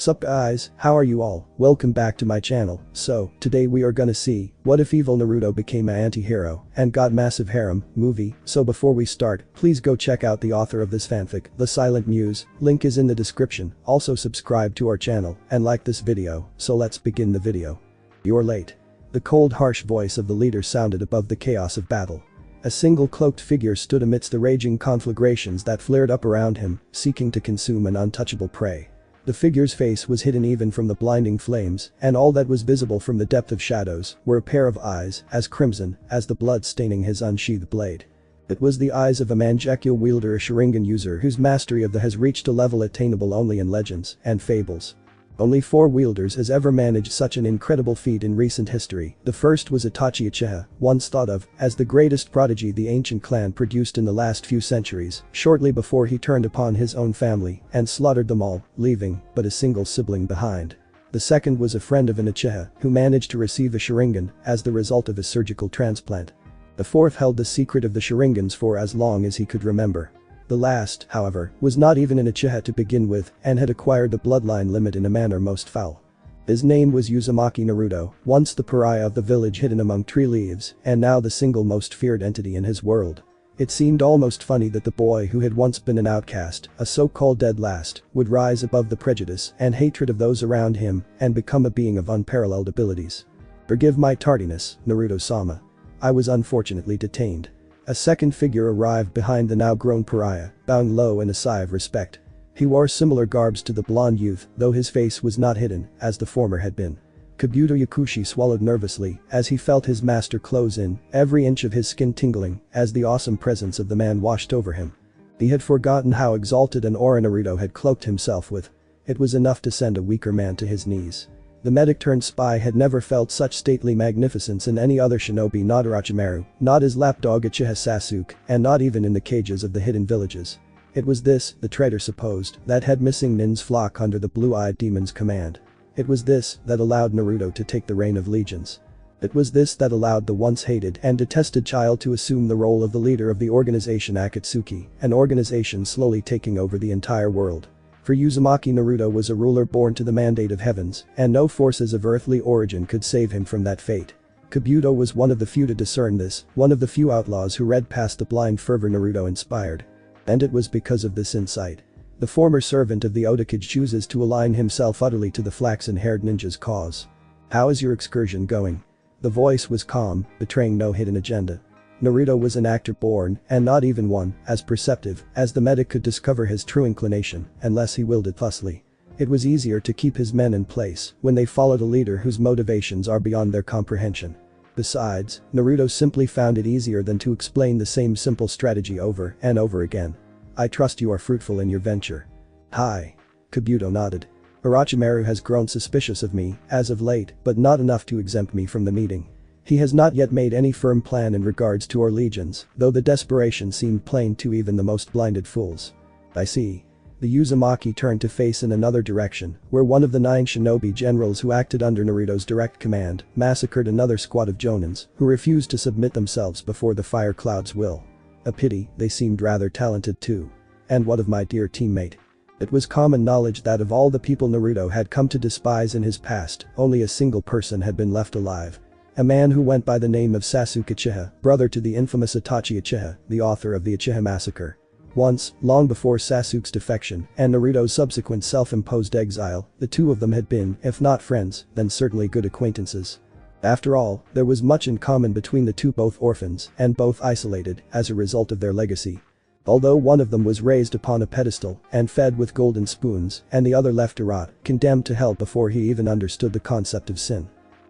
Sup guys, how are you all? Welcome back to my channel. So, today we are gonna see, what if Evil Naruto became an anti-hero and got massive harem movie. So before we start, please go check out the author of this fanfic, The-Silent-Muse, link is in the description. Also subscribe to our channel and like this video. So let's begin the video. You're late. The cold harsh voice of the leader sounded above the chaos of battle. A single cloaked figure stood amidst the raging conflagrations that flared up around him, seeking to consume an untouchable prey. The figure's face was hidden even from the blinding flames, and all that was visible from the depth of shadows were a pair of eyes as crimson as the blood staining his unsheathed blade. It was the eyes of a Mangekyo wielder, a Sharingan user whose mastery of the has reached a level attainable only in legends and fables. Only 4 wielders has ever managed such an incredible feat in recent history. The first was Itachi Uchiha, once thought of as the greatest prodigy the ancient clan produced in the last few centuries, shortly before he turned upon his own family and slaughtered them all, leaving but a single sibling behind. The second was a friend of an Uchiha who managed to receive a Sharingan as the result of a surgical transplant. The fourth held the secret of the Sharingans for as long as he could remember. The last, however, was not even an Uchiha to begin with and had acquired the bloodline limit in a manner most foul. His name was Uzumaki Naruto, once the pariah of the village hidden among tree leaves and now the single most feared entity in his world. It seemed almost funny that the boy who had once been an outcast, a so-called dead last, would rise above the prejudice and hatred of those around him and become a being of unparalleled abilities. Forgive my tardiness, Naruto-sama. I was unfortunately detained. A second figure arrived behind the now-grown pariah, bowing low in a sigh of respect. He wore similar garbs to the blonde youth, though his face was not hidden, as the former had been. Kabuto Yakushi swallowed nervously as he felt his master close in, every inch of his skin tingling as the awesome presence of the man washed over him. He had forgotten how exalted an aura Naruto had cloaked himself with. It was enough to send a weaker man to his knees. The medic-turned-spy had never felt such stately magnificence in any other shinobi, not Orochimaru, not his lapdog Uchiha Sasuke, and not even in the cages of the hidden villages. It was this, the traitor supposed, that had missing Nin's flock under the blue-eyed demon's command. It was this that allowed Naruto to take the reign of legions. It was this that allowed the once hated and detested child to assume the role of the leader of the organization Akatsuki, an organization slowly taking over the entire world. For Uzumaki Naruto was a ruler born to the mandate of heavens, and no forces of earthly origin could save him from that fate. Kabuto was one of the few to discern this, one of the few outlaws who read past the blind fervor Naruto inspired. And it was because of this insight. The former servant of the Otokage chooses to align himself utterly to the flaxen-haired ninja's cause. How is your excursion going? The voice was calm, betraying no hidden agenda. Naruto was an actor born, and not even one, as perceptive as the medic could discover his true inclination, unless he willed it thusly. It was easier to keep his men in place when they followed a leader whose motivations are beyond their comprehension. Besides, Naruto simply found it easier than to explain the same simple strategy over and over again. I trust you are fruitful in your venture. Hi. Kabuto nodded. Orochimaru has grown suspicious of me as of late, but not enough to exempt me from the meeting. He has not yet made any firm plan in regards to our legions, though the desperation seemed plain to even the most blinded fools. I see. The Uzumaki turned to face in another direction, where one of the 9 shinobi generals who acted under Naruto's direct command massacred another squad of jonins who refused to submit themselves before the fire cloud's will. A pity, they seemed rather talented too. And what of my dear teammate? It was common knowledge that of all the people Naruto had come to despise in his past, only a single person had been left alive. A man who went by the name of Sasuke Uchiha, brother to the infamous Itachi Uchiha, the author of the Uchiha massacre. Once, long before Sasuke's defection and Naruto's subsequent self-imposed exile, the two of them had been, if not friends, then certainly good acquaintances. After all, there was much in common between the two, both orphans and both isolated as a result of their legacy. Although one of them was raised upon a pedestal and fed with golden spoons and the other left to rot, condemned to hell before he even understood the concept of sin.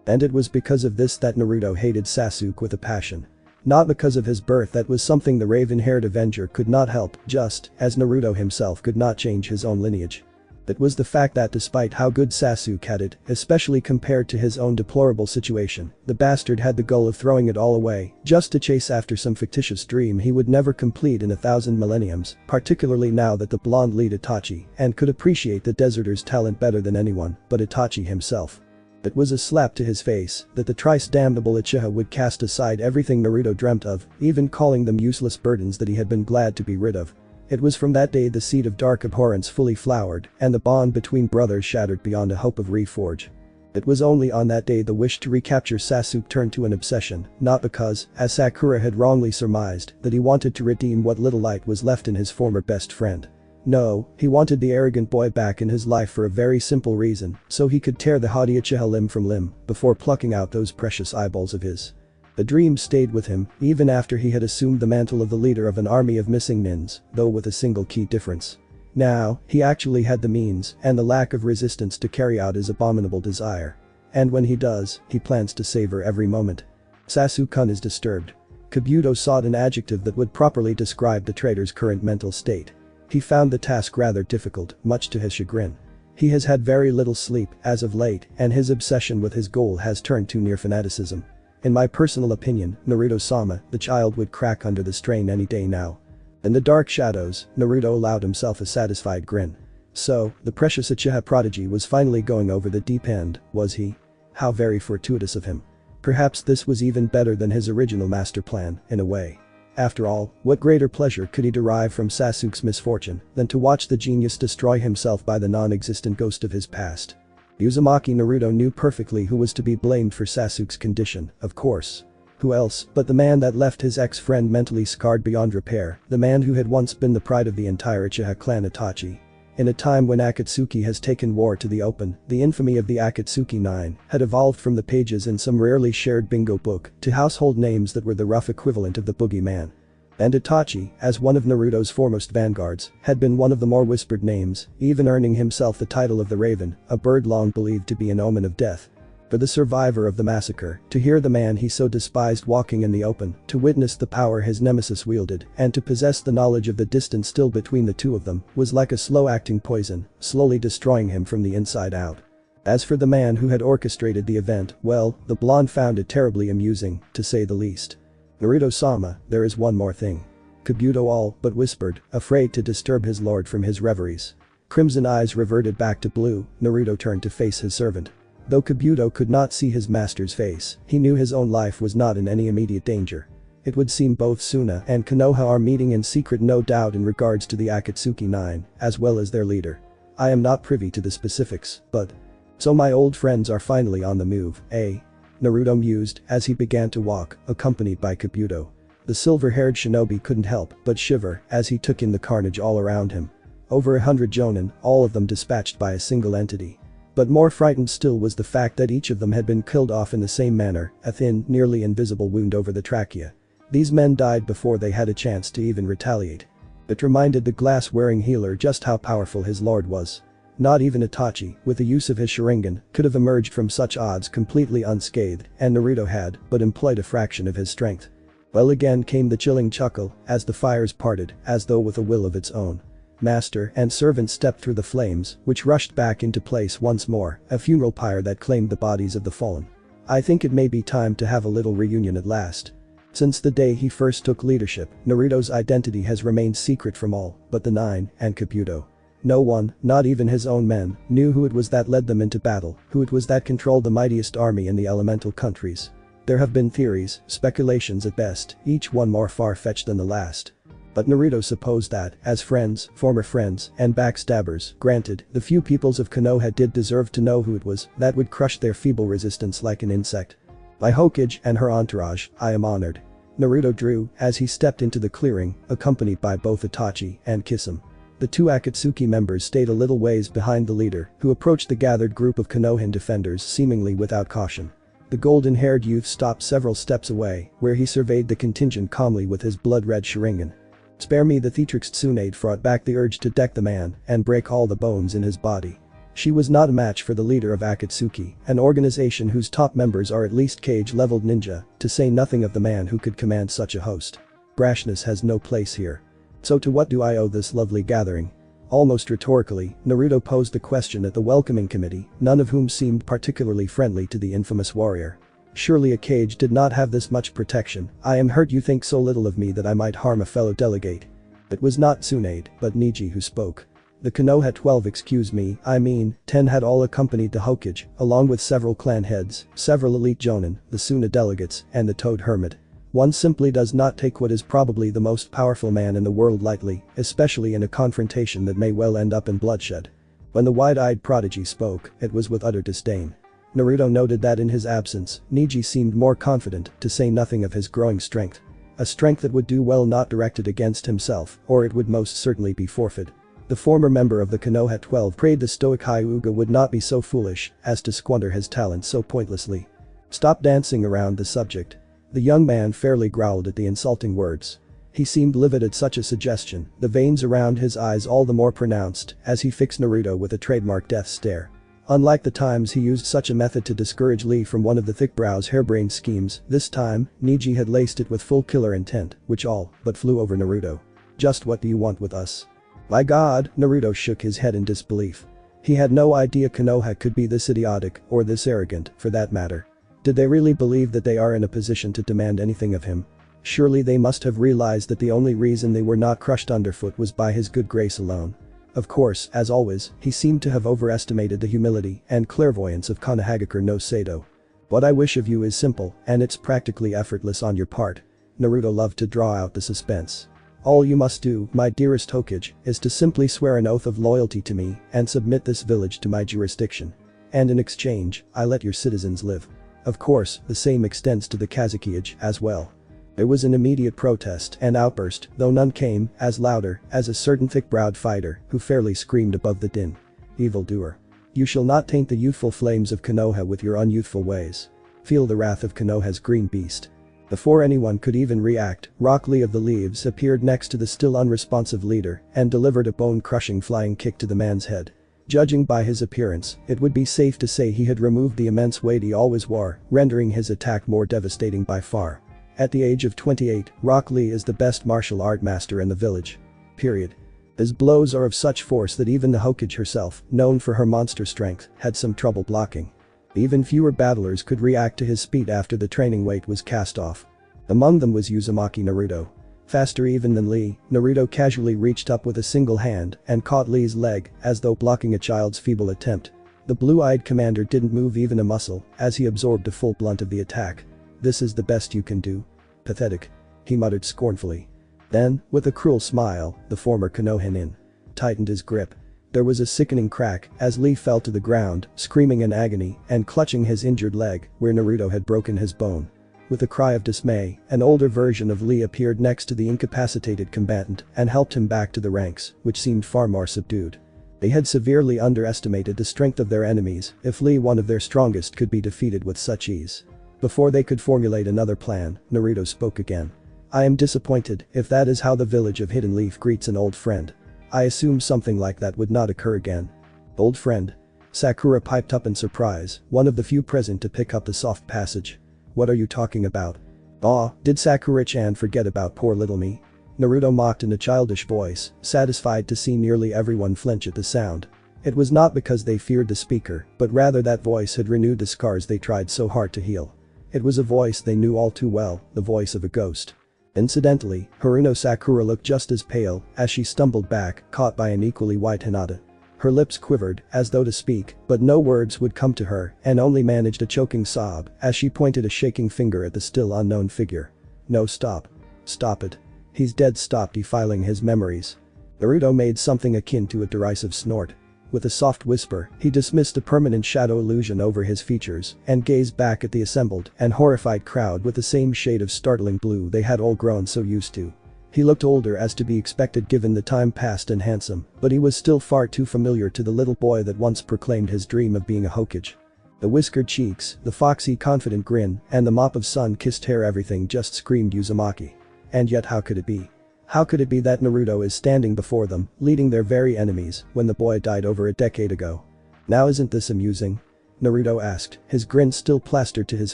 And it was because of this that Naruto hated Sasuke with a passion. Not because of his birth, that was something the raven-haired Avenger could not help, just as Naruto himself could not change his own lineage. It was the fact that despite how good Sasuke had it, especially compared to his own deplorable situation, the bastard had the goal of throwing it all away, just to chase after some fictitious dream he would never complete in 1,000 millenniums, particularly now that the blonde lead Itachi and could appreciate the deserter's talent better than anyone but Itachi himself. It was a slap to his face that the thrice-damnable Uchiha would cast aside everything Naruto dreamt of, even calling them useless burdens that he had been glad to be rid of. It was from that day the seed of dark abhorrence fully flowered, and the bond between brothers shattered beyond a hope of reforge. It was only on that day the wish to recapture Sasuke turned to an obsession, not because, as Sakura had wrongly surmised, that he wanted to redeem what little light was left in his former best friend. No, he wanted the arrogant boy back in his life for a very simple reason, so he could tear the haughty Uchiha limb from limb before plucking out those precious eyeballs of his. The dream stayed with him, even after he had assumed the mantle of the leader of an army of missing nins, though with a single key difference. Now, he actually had the means and the lack of resistance to carry out his abominable desire. And when he does, he plans to savor every moment. Sasuke-kun is disturbed. Kabuto sought an adjective that would properly describe the traitor's current mental state. He found the task rather difficult, much to his chagrin. He has had very little sleep as of late, and his obsession with his goal has turned to near fanaticism. In my personal opinion, Naruto-sama, the child would crack under the strain any day now. In the dark shadows, Naruto allowed himself a satisfied grin. So, the precious Uchiha prodigy was finally going over the deep end, was he? How very fortuitous of him. Perhaps this was even better than his original master plan, in a way. After all, what greater pleasure could he derive from Sasuke's misfortune than to watch the genius destroy himself by the non-existent ghost of his past? Uzumaki Naruto knew perfectly who was to be blamed for Sasuke's condition, of course. Who else but the man that left his ex-friend mentally scarred beyond repair, the man who had once been the pride of the entire Uchiha clan Itachi. In a time when Akatsuki has taken war to the open, the infamy of the Akatsuki Nine had evolved from the pages in some rarely shared bingo book to household names that were the rough equivalent of the boogeyman. And Itachi, as one of Naruto's foremost vanguards, had been one of the more whispered names, even earning himself the title of the Raven, a bird long believed to be an omen of death. For the survivor of the massacre, to hear the man he so despised walking in the open, to witness the power his nemesis wielded, and to possess the knowledge of the distance still between the two of them, was like a slow-acting poison, slowly destroying him from the inside out. As for the man who had orchestrated the event, well, the blonde found it terribly amusing, to say the least. Naruto-sama, there is one more thing. Kabuto all but whispered, afraid to disturb his lord from his reveries. Crimson eyes reverted back to blue, Naruto turned to face his servant. Though Kabuto could not see his master's face, he knew his own life was not in any immediate danger. It would seem both Suna and Konoha are meeting in secret, no doubt, in regards to the Akatsuki Nine, as well as their leader. I am not privy to the specifics, but… So my old friends are finally on the move, eh? Naruto mused as he began to walk, accompanied by Kabuto. The silver-haired shinobi couldn't help but shiver as he took in the carnage all around him. Over 100 jonin, all of them dispatched by a single entity. But more frightened still was the fact that each of them had been killed off in the same manner, a thin, nearly invisible wound over the trachea. These men died before they had a chance to even retaliate. It reminded the glass-wearing healer just how powerful his lord was. Not even Itachi, with the use of his Sharingan, could have emerged from such odds completely unscathed, and Naruto had but employed a fraction of his strength. Well, again came the chilling chuckle as the fires parted, as though with a will of its own. Master and servant stepped through the flames, which rushed back into place once more, a funeral pyre that claimed the bodies of the fallen. I think it may be time to have a little reunion at last. Since the day he first took leadership, Naruto's identity has remained secret from all but the Nine and Kabuto. No one, not even his own men, knew who it was that led them into battle, who it was that controlled the mightiest army in the elemental countries. There have been theories, speculations at best, each one more far-fetched than the last. But Naruto supposed that, as friends, former friends, and backstabbers, granted, the few peoples of Konoha did deserve to know who it was that would crush their feeble resistance like an insect. By Hokage and her entourage, I am honored. Naruto drew as he stepped into the clearing, accompanied by both Itachi and Kisame. The two Akatsuki members stayed a little ways behind the leader, who approached the gathered group of Konohan defenders seemingly without caution. The golden-haired youth stopped several steps away, where he surveyed the contingent calmly with his blood-red Sharingan. Spare me, the Theatrix Tsunade fought back the urge to deck the man and break all the bones in his body. She was not a match for the leader of Akatsuki, an organization whose top members are at least cage-leveled ninja, to say nothing of the man who could command such a host. Brashness has no place here. So to what do I owe this lovely gathering? Almost rhetorically, Naruto posed the question at the welcoming committee, none of whom seemed particularly friendly to the infamous warrior. Surely a cage did not have this much protection. I am hurt you think so little of me that I might harm a fellow delegate. It was not Tsunade, but Niji who spoke. The Konoha 12, excuse me, I mean, 10 had all accompanied the Hokage, along with several clan heads, several elite jonin, the Suna delegates, and the Toad Hermit. One simply does not take what is probably the most powerful man in the world lightly, especially in a confrontation that may well end up in bloodshed. When the wide-eyed prodigy spoke, it was with utter disdain. Naruto noted that in his absence, Neji seemed more confident, to say nothing of his growing strength. A strength that would do well not directed against himself, or it would most certainly be forfeit. The former member of the Konoha 12 prayed the stoic Hyuga would not be so foolish as to squander his talent so pointlessly. Stop dancing around the subject. The young man fairly growled at the insulting words. He seemed livid at such a suggestion, the veins around his eyes all the more pronounced as he fixed Naruto with a trademark death stare. Unlike the times he used such a method to discourage Lee from one of the thick brow's harebrained schemes, this time, Neji had laced it with full killer intent, which all but flew over Naruto. Just what do you want with us? My god, Naruto shook his head in disbelief. He had no idea Konoha could be this idiotic, or this arrogant, for that matter. Did they really believe that they are in a position to demand anything of him? Surely they must have realized that the only reason they were not crushed underfoot was by his good grace alone. Of course, as always, he seemed to have overestimated the humility and clairvoyance of Konohagakure no Sado. What I wish of you is simple, and it's practically effortless on your part. Naruto loved to draw out the suspense. All you must do, my dearest Hokage, is to simply swear an oath of loyalty to me and submit this village to my jurisdiction. And in exchange, I let your citizens live. Of course, the same extends to the Kazekage as well. There was an immediate protest and outburst, though none came as louder as a certain thick-browed fighter who fairly screamed above the din. Evildoer. You shall not taint the youthful flames of Konoha with your unyouthful ways. Feel the wrath of Konoha's green beast. Before anyone could even react, Rock Lee of the Leaves appeared next to the still unresponsive leader and delivered a bone-crushing flying kick to the man's head. Judging by his appearance, it would be safe to say he had removed the immense weight he always wore, rendering his attack more devastating by far. At the age of 28, Rock Lee is the best martial art master in the village. Period. His blows are of such force that even the Hokage herself, known for her monster strength, had some trouble blocking. Even fewer battlers could react to his speed after the training weight was cast off. Among them was Uzumaki Naruto. Faster even than Lee, Naruto casually reached up with a single hand and caught Lee's leg as though blocking a child's feeble attempt. The blue-eyed commander didn't move even a muscle as he absorbed the full blunt of the attack. This is the best you can do? Pathetic. He muttered scornfully. Then, with a cruel smile, the former Konohinin tightened his grip. There was a sickening crack as Lee fell to the ground, screaming in agony and clutching his injured leg where Naruto had broken his bone. With a cry of dismay, an older version of Lee appeared next to the incapacitated combatant and helped him back to the ranks, which seemed far more subdued. They had severely underestimated the strength of their enemies if Lee, one of their strongest, could be defeated with such ease. Before they could formulate another plan, Naruto spoke again. I am disappointed if that is how the village of Hidden Leaf greets an old friend. I assume something like that would not occur again. Old friend? Sakura piped up in surprise, one of the few present to pick up the soft passage. What are you talking about? Aw, did Sakura-chan forget about poor little me? Naruto mocked in a childish voice, satisfied to see nearly everyone flinch at the sound. It was not because they feared the speaker, but rather that voice had renewed the scars they tried so hard to heal. It was a voice they knew all too well, the voice of a ghost. Incidentally, Haruno Sakura looked just as pale as she stumbled back, caught by an equally white Hinata. Her lips quivered as though to speak, but no words would come to her and only managed a choking sob as she pointed a shaking finger at the still unknown figure. No, stop. Stop it. He's dead. Stop defiling his memories. Naruto made something akin to a derisive snort. With a soft whisper, he dismissed the permanent shadow illusion over his features and gazed back at the assembled and horrified crowd with the same shade of startling blue they had all grown so used to. He looked older as to be expected given the time passed and handsome, but he was still far too familiar to the little boy that once proclaimed his dream of being a Hokage. The whiskered cheeks, the foxy confident grin, and the mop of sun-kissed hair, everything just screamed Uzumaki. And yet how could it be? How could it be that Naruto is standing before them, leading their very enemies, when the boy died over a decade ago? Now isn't this amusing? Naruto asked, his grin still plastered to his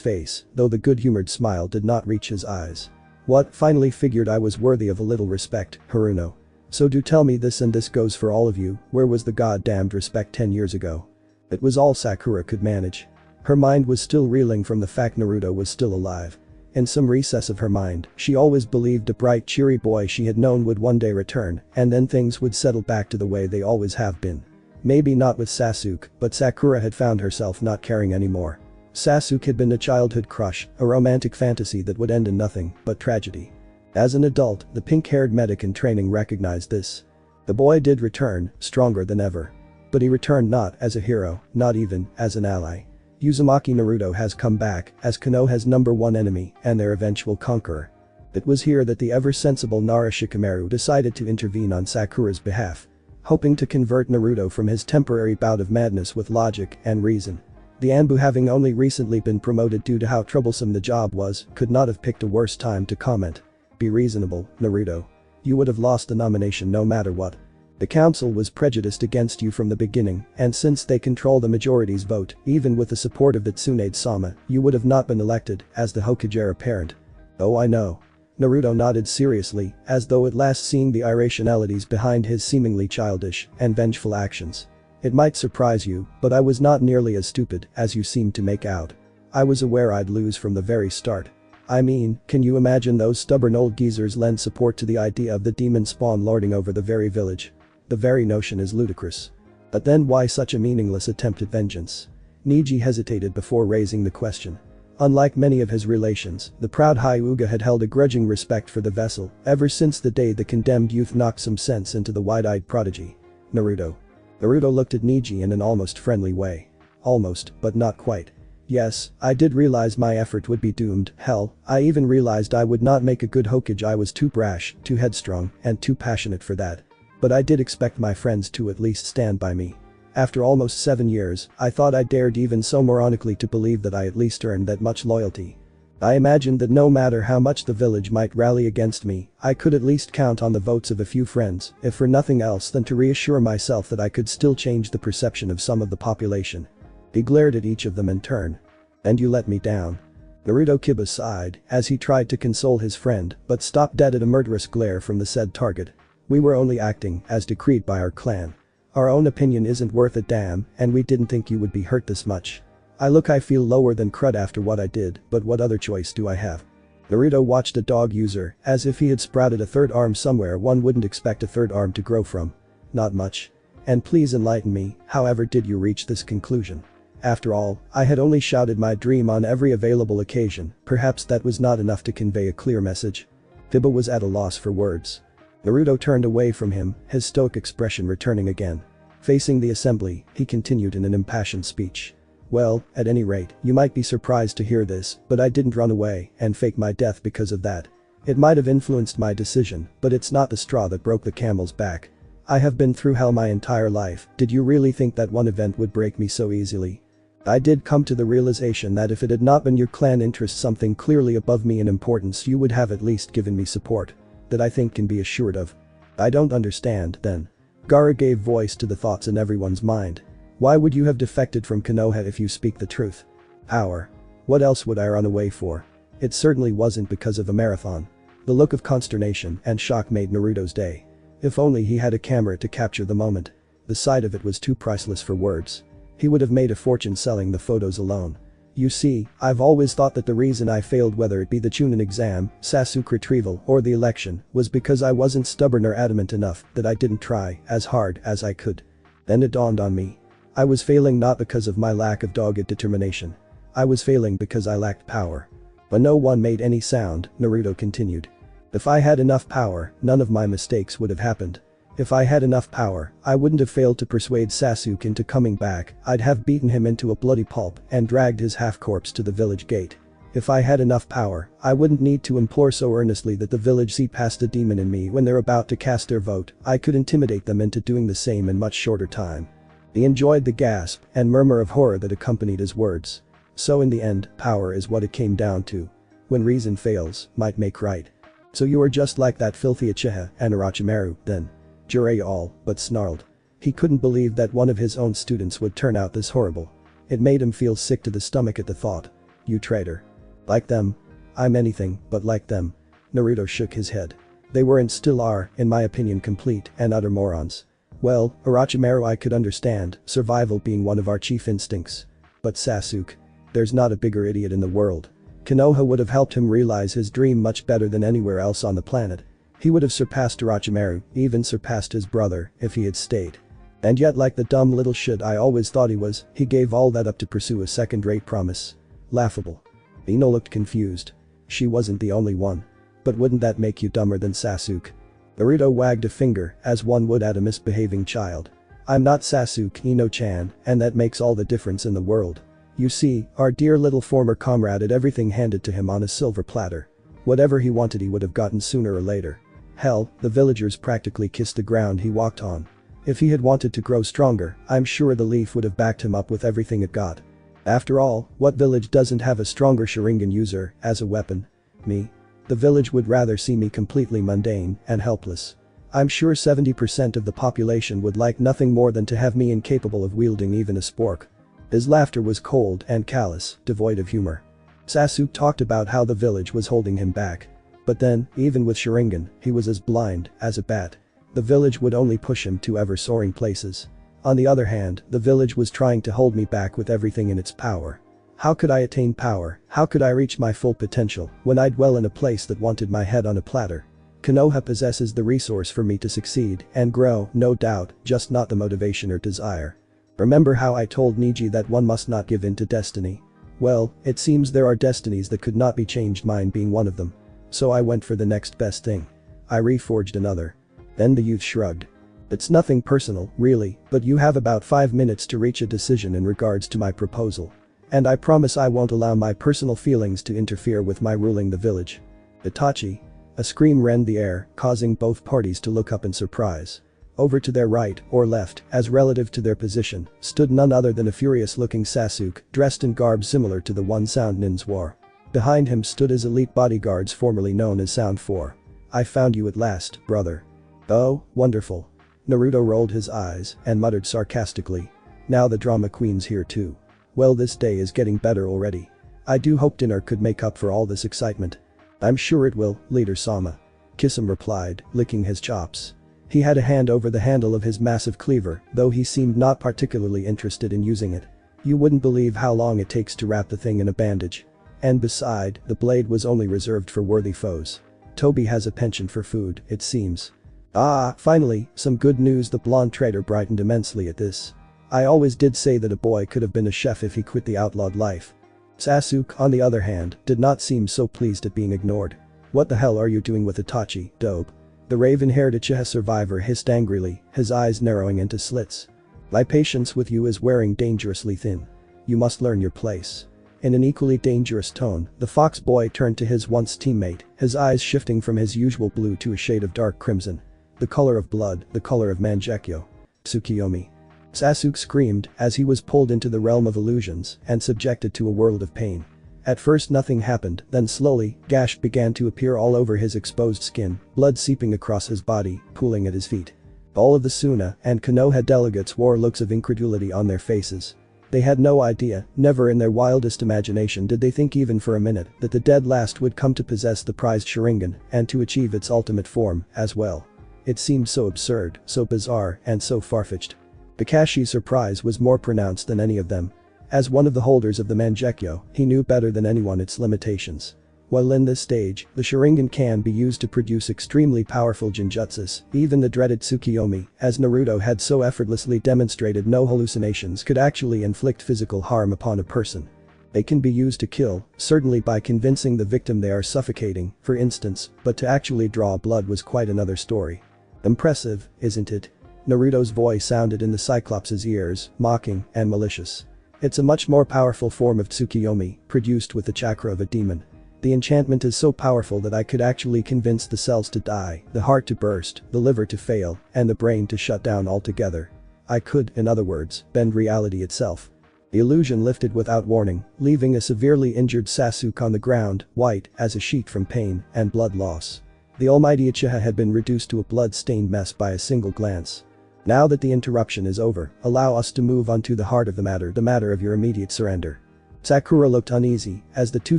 face, though the good-humored smile did not reach his eyes. What, finally figured I was worthy of a little respect, Haruno. So do tell me this, and this goes for all of you, where was the goddamned respect 10 years ago? It was all Sakura could manage. Her mind was still reeling from the fact Naruto was still alive. In some recess of her mind, she always believed a bright, cheery boy she had known would one day return, and then things would settle back to the way they always have been. Maybe not with Sasuke, but Sakura had found herself not caring anymore. Sasuke had been a childhood crush, a romantic fantasy that would end in nothing but tragedy. As an adult, the pink-haired medic in training recognized this. The boy did return, stronger than ever. But he returned not as a hero, not even as an ally. Uzumaki Naruto has come back as Konoha's #1 enemy and their eventual conqueror. It was here that the ever-sensible Nara Shikamaru decided to intervene on Sakura's behalf, hoping to convert Naruto from his temporary bout of madness with logic and reason. The Anbu, having only recently been promoted due to how troublesome the job was, could not have picked a worse time to comment. Be reasonable, Naruto. You would have lost the nomination no matter what. The council was prejudiced against you from the beginning, and since they control the majority's vote, even with the support of the Tsunade-sama, you would have not been elected as the Hokage heir apparent. Oh, I know. Naruto nodded seriously, as though at last seeing the irrationalities behind his seemingly childish and vengeful actions. It might surprise you, but I was not nearly as stupid as you seem to make out. I was aware I'd lose from the very start. I mean, can you imagine those stubborn old geezers lend support to the idea of the demon spawn lording over the very village? The very notion is ludicrous. But then why such a meaningless attempt at vengeance? Neji hesitated before raising the question. Unlike many of his relations, the proud Hyuga had held a grudging respect for the vessel ever since the day the condemned youth knocked some sense into the wide-eyed prodigy. Naruto. Naruto looked at Neji in an almost friendly way. Almost, but not quite. Yes, I did realize my effort would be doomed, hell, I even realized I would not make a good Hokage. I was too brash, too headstrong, and too passionate for that. But I did expect my friends to at least stand by me. After almost 7 years, I thought I dared even so moronically to believe that I at least earned that much loyalty. I imagined that no matter how much the village might rally against me, I could at least count on the votes of a few friends, if for nothing else than to reassure myself that I could still change the perception of some of the population. He glared at each of them in turn. And you let me down. Naruto Kiba sighed as he tried to console his friend, but stopped dead at a murderous glare from the said target. We were only acting as decreed by our clan. Our own opinion isn't worth a damn, and we didn't think you would be hurt this much. I feel lower than crud after what I did, but what other choice do I have? Naruto watched a dog user as if he had sprouted a third arm somewhere one wouldn't expect a third arm to grow from. Not much. And please enlighten me, however did you reach this conclusion? After all, I had only shouted my dream on every available occasion, perhaps that was not enough to convey a clear message. Kiba was at a loss for words. Naruto turned away from him, his stoic expression returning again. Facing the assembly, he continued in an impassioned speech. Well, at any rate, you might be surprised to hear this, but I didn't run away and fake my death because of that. It might have influenced my decision, but it's not the straw that broke the camel's back. I have been through hell my entire life. Did you really think that one event would break me so easily? I did come to the realization that if it had not been your clan interest, something clearly above me in importance, you would have at least given me support. That I think can be assured of. I don't understand, then. Gaara gave voice to the thoughts in everyone's mind. Why would you have defected from Konoha if you speak the truth? Power. What else would I run away for? It certainly wasn't because of a marathon. The look of consternation and shock made Naruto's day. If only he had a camera to capture the moment. The sight of it was too priceless for words. He would have made a fortune selling the photos alone. You see, I've always thought that the reason I failed, whether it be the Chunin exam, Sasuke retrieval, or the election, was because I wasn't stubborn or adamant enough that I didn't try as hard as I could. Then it dawned on me. I was failing not because of my lack of dogged determination. I was failing because I lacked power. But no one made any sound, Naruto continued. If I had enough power, none of my mistakes would have happened. If I had enough power, I wouldn't have failed to persuade Sasuke into coming back. I'd have beaten him into a bloody pulp and dragged his half-corpse to the village gate. If I had enough power, I wouldn't need to implore so earnestly that the village see past the demon in me when they're about to cast their vote. I could intimidate them into doing the same in much shorter time. He enjoyed the gasp and murmur of horror that accompanied his words. So in the end, power is what it came down to. When reason fails, might make right. So you are just like that filthy Uchiha and Orochimaru, then. Jiraiya all but snarled. He couldn't believe that one of his own students would turn out this horrible. It made him feel sick to the stomach at the thought. You traitor. Like them? I'm anything but like them. Naruto shook his head. They were and still are, in my opinion, complete and utter morons. Well, Orochimaru I could understand, survival being one of our chief instincts. But Sasuke. There's not a bigger idiot in the world. Konoha would have helped him realize his dream much better than anywhere else on the planet. He would have surpassed Orochimaru, even surpassed his brother, if he had stayed. And yet, like the dumb little shit I always thought he was, he gave all that up to pursue a second-rate promise. Laughable. Ino looked confused. She wasn't the only one. But wouldn't that make you dumber than Sasuke? Naruto wagged a finger as one would at a misbehaving child. I'm not Sasuke, Ino-chan, and that makes all the difference in the world. You see, our dear little former comrade had everything handed to him on a silver platter. Whatever he wanted he would have gotten sooner or later. Hell, the villagers practically kissed the ground he walked on. If he had wanted to grow stronger, I'm sure the leaf would have backed him up with everything it got. After all, what village doesn't have a stronger Sharingan user as a weapon? Me? The village would rather see me completely mundane and helpless. I'm sure 70% of the population would like nothing more than to have me incapable of wielding even a spork. His laughter was cold and callous, devoid of humor. Sasuke talked about how the village was holding him back. But then, even with Sharingan, he was as blind as a bat. The village would only push him to ever-soaring places. On the other hand, the village was trying to hold me back with everything in its power. How could I attain power? How could I reach my full potential when I dwell in a place that wanted my head on a platter? Konoha possesses the resource for me to succeed and grow, no doubt, just not the motivation or desire. Remember how I told Niji that one must not give in to destiny? Well, it seems there are destinies that could not be changed, mine being one of them. So I went for the next best thing. I reforged another. Then the youth shrugged. It's nothing personal, really, but you have about 5 minutes to reach a decision in regards to my proposal. And I promise I won't allow my personal feelings to interfere with my ruling the village. Itachi. A scream rent the air, causing both parties to look up in surprise. Over to their right, or left, as relative to their position, stood none other than a furious-looking Sasuke, dressed in garb similar to the one Sound Nin's wore. Behind him stood his elite bodyguards formerly known as Sound 4. I found you at last, brother. Oh, wonderful. Naruto rolled his eyes and muttered sarcastically. Now the drama queen's here too. Well, this day is getting better already. I do hope dinner could make up for all this excitement. I'm sure it will, Leader Sama. Kisame replied, licking his chops. He had a hand over the handle of his massive cleaver, though he seemed not particularly interested in using it. You wouldn't believe how long it takes to wrap the thing in a bandage. And beside, the blade was only reserved for worthy foes. Toby has a penchant for food, it seems. Ah, finally, some good news. The blonde trader brightened immensely at this. I always did say that a boy could have been a chef if he quit the outlawed life. Sasuke, on the other hand, did not seem so pleased at being ignored. What the hell are you doing with Itachi, dope? The raven-haired Uchiha survivor hissed angrily, his eyes narrowing into slits. My patience with you is wearing dangerously thin. You must learn your place. In an equally dangerous tone, the fox boy turned to his once teammate, his eyes shifting from his usual blue to a shade of dark crimson. The color of blood, the color of Mangekyo. Tsukiyomi. Sasuke screamed as he was pulled into the realm of illusions and subjected to a world of pain. At first nothing happened, then slowly, gash began to appear all over his exposed skin, blood seeping across his body, pooling at his feet. All of the Suna and Konoha delegates wore looks of incredulity on their faces. They had no idea, never in their wildest imagination did they think even for a minute, that the dead last would come to possess the prized Sharingan and to achieve its ultimate form, as well. It seemed so absurd, so bizarre, and so far-fetched. Kakashi's surprise was more pronounced than any of them. As one of the holders of the Mangekyo, he knew better than anyone its limitations. While in this stage, the Sharingan can be used to produce extremely powerful genjutsus, even the dreaded Tsukiyomi, as Naruto had so effortlessly demonstrated no hallucinations could actually inflict physical harm upon a person. They can be used to kill, certainly by convincing the victim they are suffocating, for instance, but to actually draw blood was quite another story. Impressive, isn't it? Naruto's voice sounded in the Cyclops' ears, mocking and malicious. It's a much more powerful form of Tsukiyomi, produced with the chakra of a demon. The enchantment is so powerful that I could actually convince the cells to die, the heart to burst, the liver to fail, and the brain to shut down altogether. I could, in other words, bend reality itself. The illusion lifted without warning, leaving a severely injured Sasuke on the ground, white as a sheet from pain and blood loss. The almighty Uchiha had been reduced to a blood-stained mess by a single glance. Now that the interruption is over, allow us to move on to the heart of the matter of your immediate surrender. Sakura looked uneasy as the two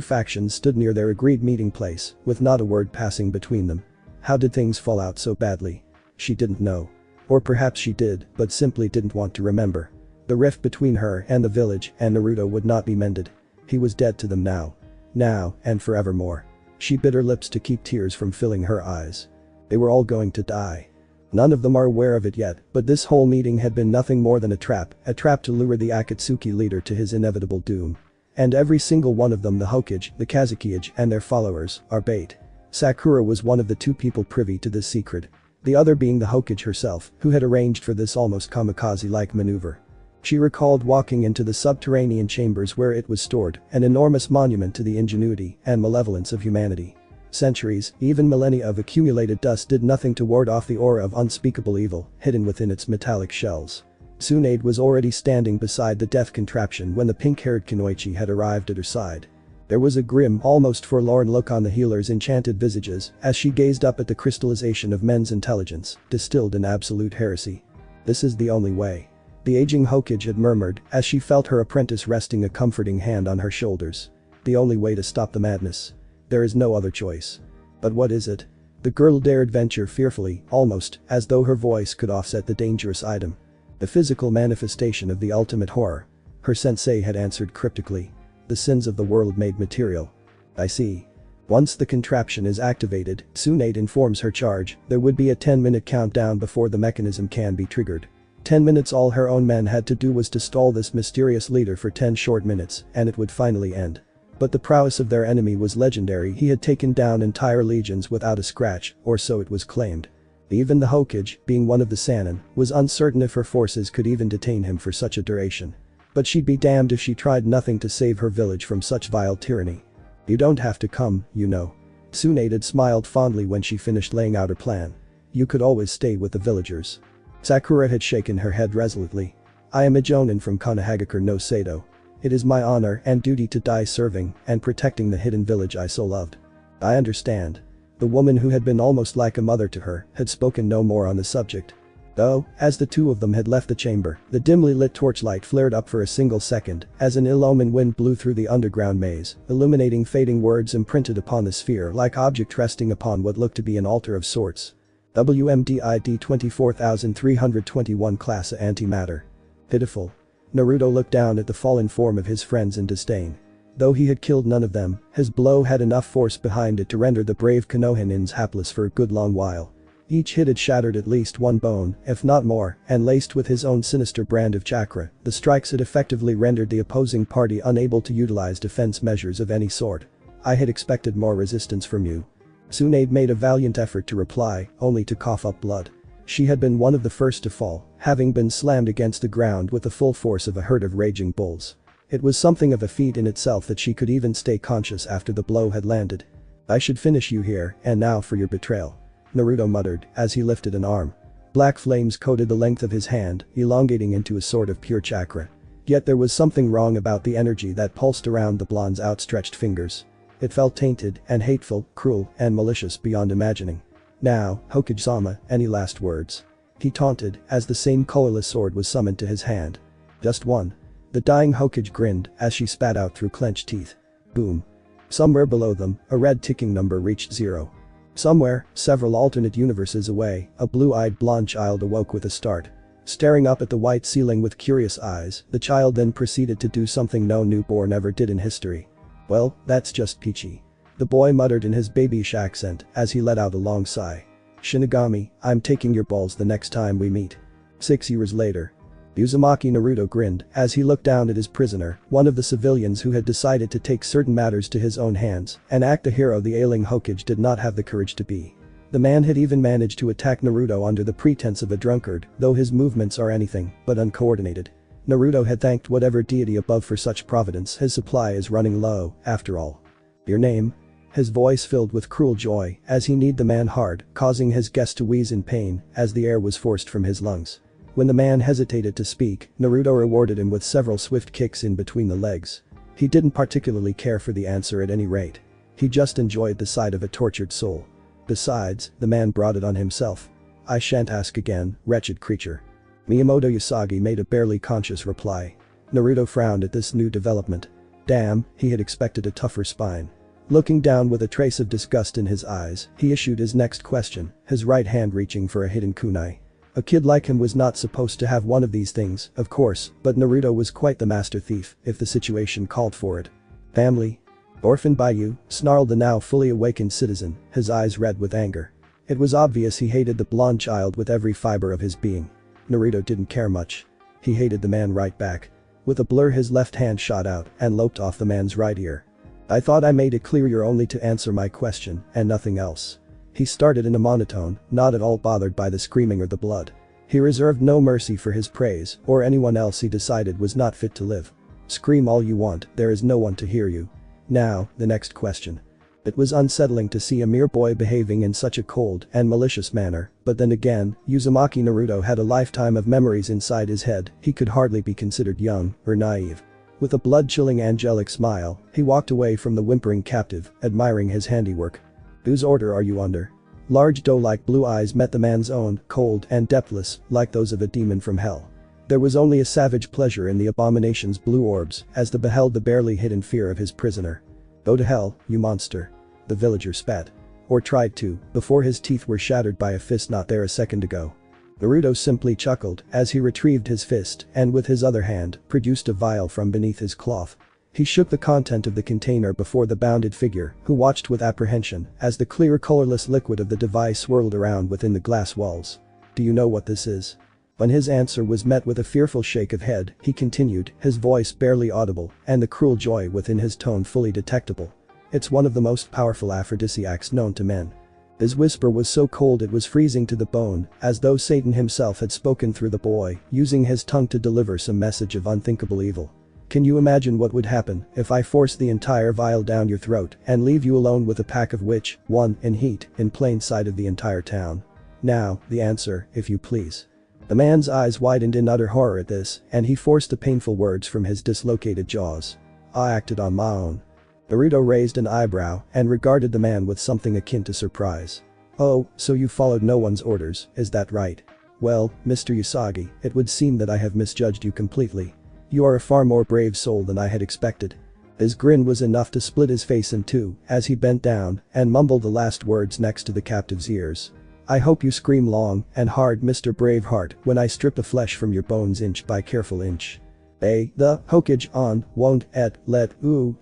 factions stood near their agreed meeting place, with not a word passing between them. How did things fall out so badly? She didn't know. Or perhaps she did, but simply didn't want to remember. The rift between her and the village and Naruto would not be mended. He was dead to them now. Now, and forevermore. She bit her lips to keep tears from filling her eyes. They were all going to die. None of them are aware of it yet, but this whole meeting had been nothing more than a trap to lure the Akatsuki leader to his inevitable doom. And every single one of them, the Hokage, the Kazekage, and their followers, are bait. Sakura was one of the two people privy to this secret. The other being the Hokage herself, who had arranged for this almost kamikaze-like maneuver. She recalled walking into the subterranean chambers where it was stored, an enormous monument to the ingenuity and malevolence of humanity. Centuries, even millennia of accumulated dust did nothing to ward off the aura of unspeakable evil hidden within its metallic shells. Tsunade was already standing beside the death contraption when the pink-haired Kunoichi had arrived at her side. There was a grim, almost forlorn look on the healer's enchanted visages as she gazed up at the crystallization of men's intelligence, distilled in absolute heresy. "This is the only way," the aging Hokage had murmured as she felt her apprentice resting a comforting hand on her shoulders. "The only way to stop the madness. There is no other choice." "But what is it?" The girl dared venture fearfully, almost as though her voice could offset the dangerous item. "The physical manifestation of the ultimate horror," her sensei had answered cryptically. "The sins of the world made material." "I see." Once the contraption is activated, Tsunade informs her charge, there would be a 10-minute countdown before the mechanism can be triggered. 10 minutes. All her own men had to do was to stall this mysterious leader for 10 short minutes, and it would finally end. But the prowess of their enemy was legendary. He had taken down entire legions without a scratch, or so it was claimed. Even the Hokage, being one of the Sannin, was uncertain if her forces could even detain him for such a duration. But she'd be damned if she tried nothing to save her village from such vile tyranny. "You don't have to come, you know." Tsunade had smiled fondly when she finished laying out her plan. "You could always stay with the villagers." Sakura had shaken her head resolutely. "I am a Jonin from Konohagakure no Sado. It is my honor and duty to die serving and protecting the hidden village I so loved." "I understand." The woman who had been almost like a mother to her had spoken no more on the subject. Though, as the two of them had left the chamber, the dimly lit torchlight flared up for a single second as an ill-omened wind blew through the underground maze, illuminating fading words imprinted upon the sphere like object resting upon what looked to be an altar of sorts. WMDID 24321 Class A Antimatter. Pitiful. Naruto looked down at the fallen form of his friends in disdain. Though he had killed none of them, his blow had enough force behind it to render the brave Konohanins hapless for a good long while. Each hit had shattered at least one bone, if not more, and laced with his own sinister brand of chakra, the strikes had effectively rendered the opposing party unable to utilize defense measures of any sort. "I had expected more resistance from you." Tsunade made a valiant effort to reply, only to cough up blood. She had been one of the first to fall, having been slammed against the ground with the full force of a herd of raging bulls. It was something of a feat in itself that she could even stay conscious after the blow had landed. "I should finish you here, and now for your betrayal," Naruto muttered as he lifted an arm. Black flames coated the length of his hand, elongating into a sort of pure chakra. Yet there was something wrong about the energy that pulsed around the blonde's outstretched fingers. It felt tainted and hateful, cruel and malicious beyond imagining. "Now, Hokage-sama, any last words?" he taunted as the same colorless sword was summoned to his hand. "Just one." The dying Hokage grinned as she spat out through clenched teeth. Boom. Somewhere below them, a red ticking number reached 0. Somewhere, several alternate universes away, a blue-eyed blonde child awoke with a start. Staring up at the white ceiling with curious eyes, the child then proceeded to do something no newborn ever did in history. "Well, that's just peachy," the boy muttered in his babyish accent as he let out a long sigh. "Shinigami, I'm taking your balls the next time we meet." 6 years later. Uzumaki Naruto grinned as he looked down at his prisoner, one of the civilians who had decided to take certain matters to his own hands and act the hero the ailing Hokage did not have the courage to be. The man had even managed to attack Naruto under the pretense of a drunkard, though his movements are anything but uncoordinated. Naruto had thanked whatever deity above for such providence. His supply is running low, after all. "Your name?" His voice filled with cruel joy as he kneed the man hard, causing his guest to wheeze in pain as the air was forced from his lungs. When the man hesitated to speak, Naruto rewarded him with several swift kicks in between the legs. He didn't particularly care for the answer at any rate. He just enjoyed the sight of a tortured soul. Besides, the man brought it on himself. "I shan't ask again, wretched creature." Miyamoto Usagi made a barely conscious reply. Naruto frowned at this new development. Damn, he had expected a tougher spine. Looking down with a trace of disgust in his eyes, he issued his next question, his right hand reaching for a hidden kunai. A kid like him was not supposed to have one of these things, of course, but Naruto was quite the master thief if the situation called for it. "Family? Orphaned by you?" snarled the now fully awakened citizen, his eyes red with anger. It was obvious he hated the blonde child with every fiber of his being. Naruto didn't care much. He hated the man right back. With a blur his left hand shot out and loped off the man's right ear. "I thought I made it clear you're only to answer my question and nothing else." He started in a monotone, not at all bothered by the screaming or the blood. He reserved no mercy for his praise or anyone else he decided was not fit to live. "Scream all you want, there is no one to hear you. Now, the next question." It was unsettling to see a mere boy behaving in such a cold and malicious manner, but then again, Uzumaki Naruto had a lifetime of memories inside his head, he could hardly be considered young or naive. With a blood-chilling angelic smile, he walked away from the whimpering captive, admiring his handiwork. "Whose order are you under?" Large doe-like blue eyes met the man's own, cold and depthless, like those of a demon from hell. There was only a savage pleasure in the abomination's blue orbs as they beheld the barely hidden fear of his prisoner. "Go to hell, you monster." The villager spat. Or tried to, before his teeth were shattered by a fist not there a second ago. Naruto simply chuckled as he retrieved his fist and with his other hand, produced a vial from beneath his cloth. He shook the content of the container before the bounded figure, who watched with apprehension as the clear colorless liquid of the device swirled around within the glass walls. "Do you know what this is?" When his answer was met with a fearful shake of head, he continued, his voice barely audible and the cruel joy within his tone fully detectable. "It's one of the most powerful aphrodisiacs known to men." His whisper was so cold it was freezing to the bone, as though Satan himself had spoken through the boy, using his tongue to deliver some message of unthinkable evil. "Can you imagine what would happen if I forced the entire vial down your throat and leave you alone with a pack of which, one, in heat, in plain sight of the entire town? Now, the answer, if you please." The man's eyes widened in utter horror at this, and he forced the painful words from his dislocated jaws. "I acted on my own." Naruto raised an eyebrow and regarded the man with something akin to surprise. "Oh, so you followed no one's orders, is that right? Well, Mr. Usagi, it would seem that I have misjudged you completely. You are a far more brave soul than I had expected." His grin was enough to split his face in two as he bent down and mumbled the last words next to the captive's ears. "I hope you scream long and hard, Mr. Braveheart, when I strip the flesh from your bones inch by careful inch. The Hokage on won't let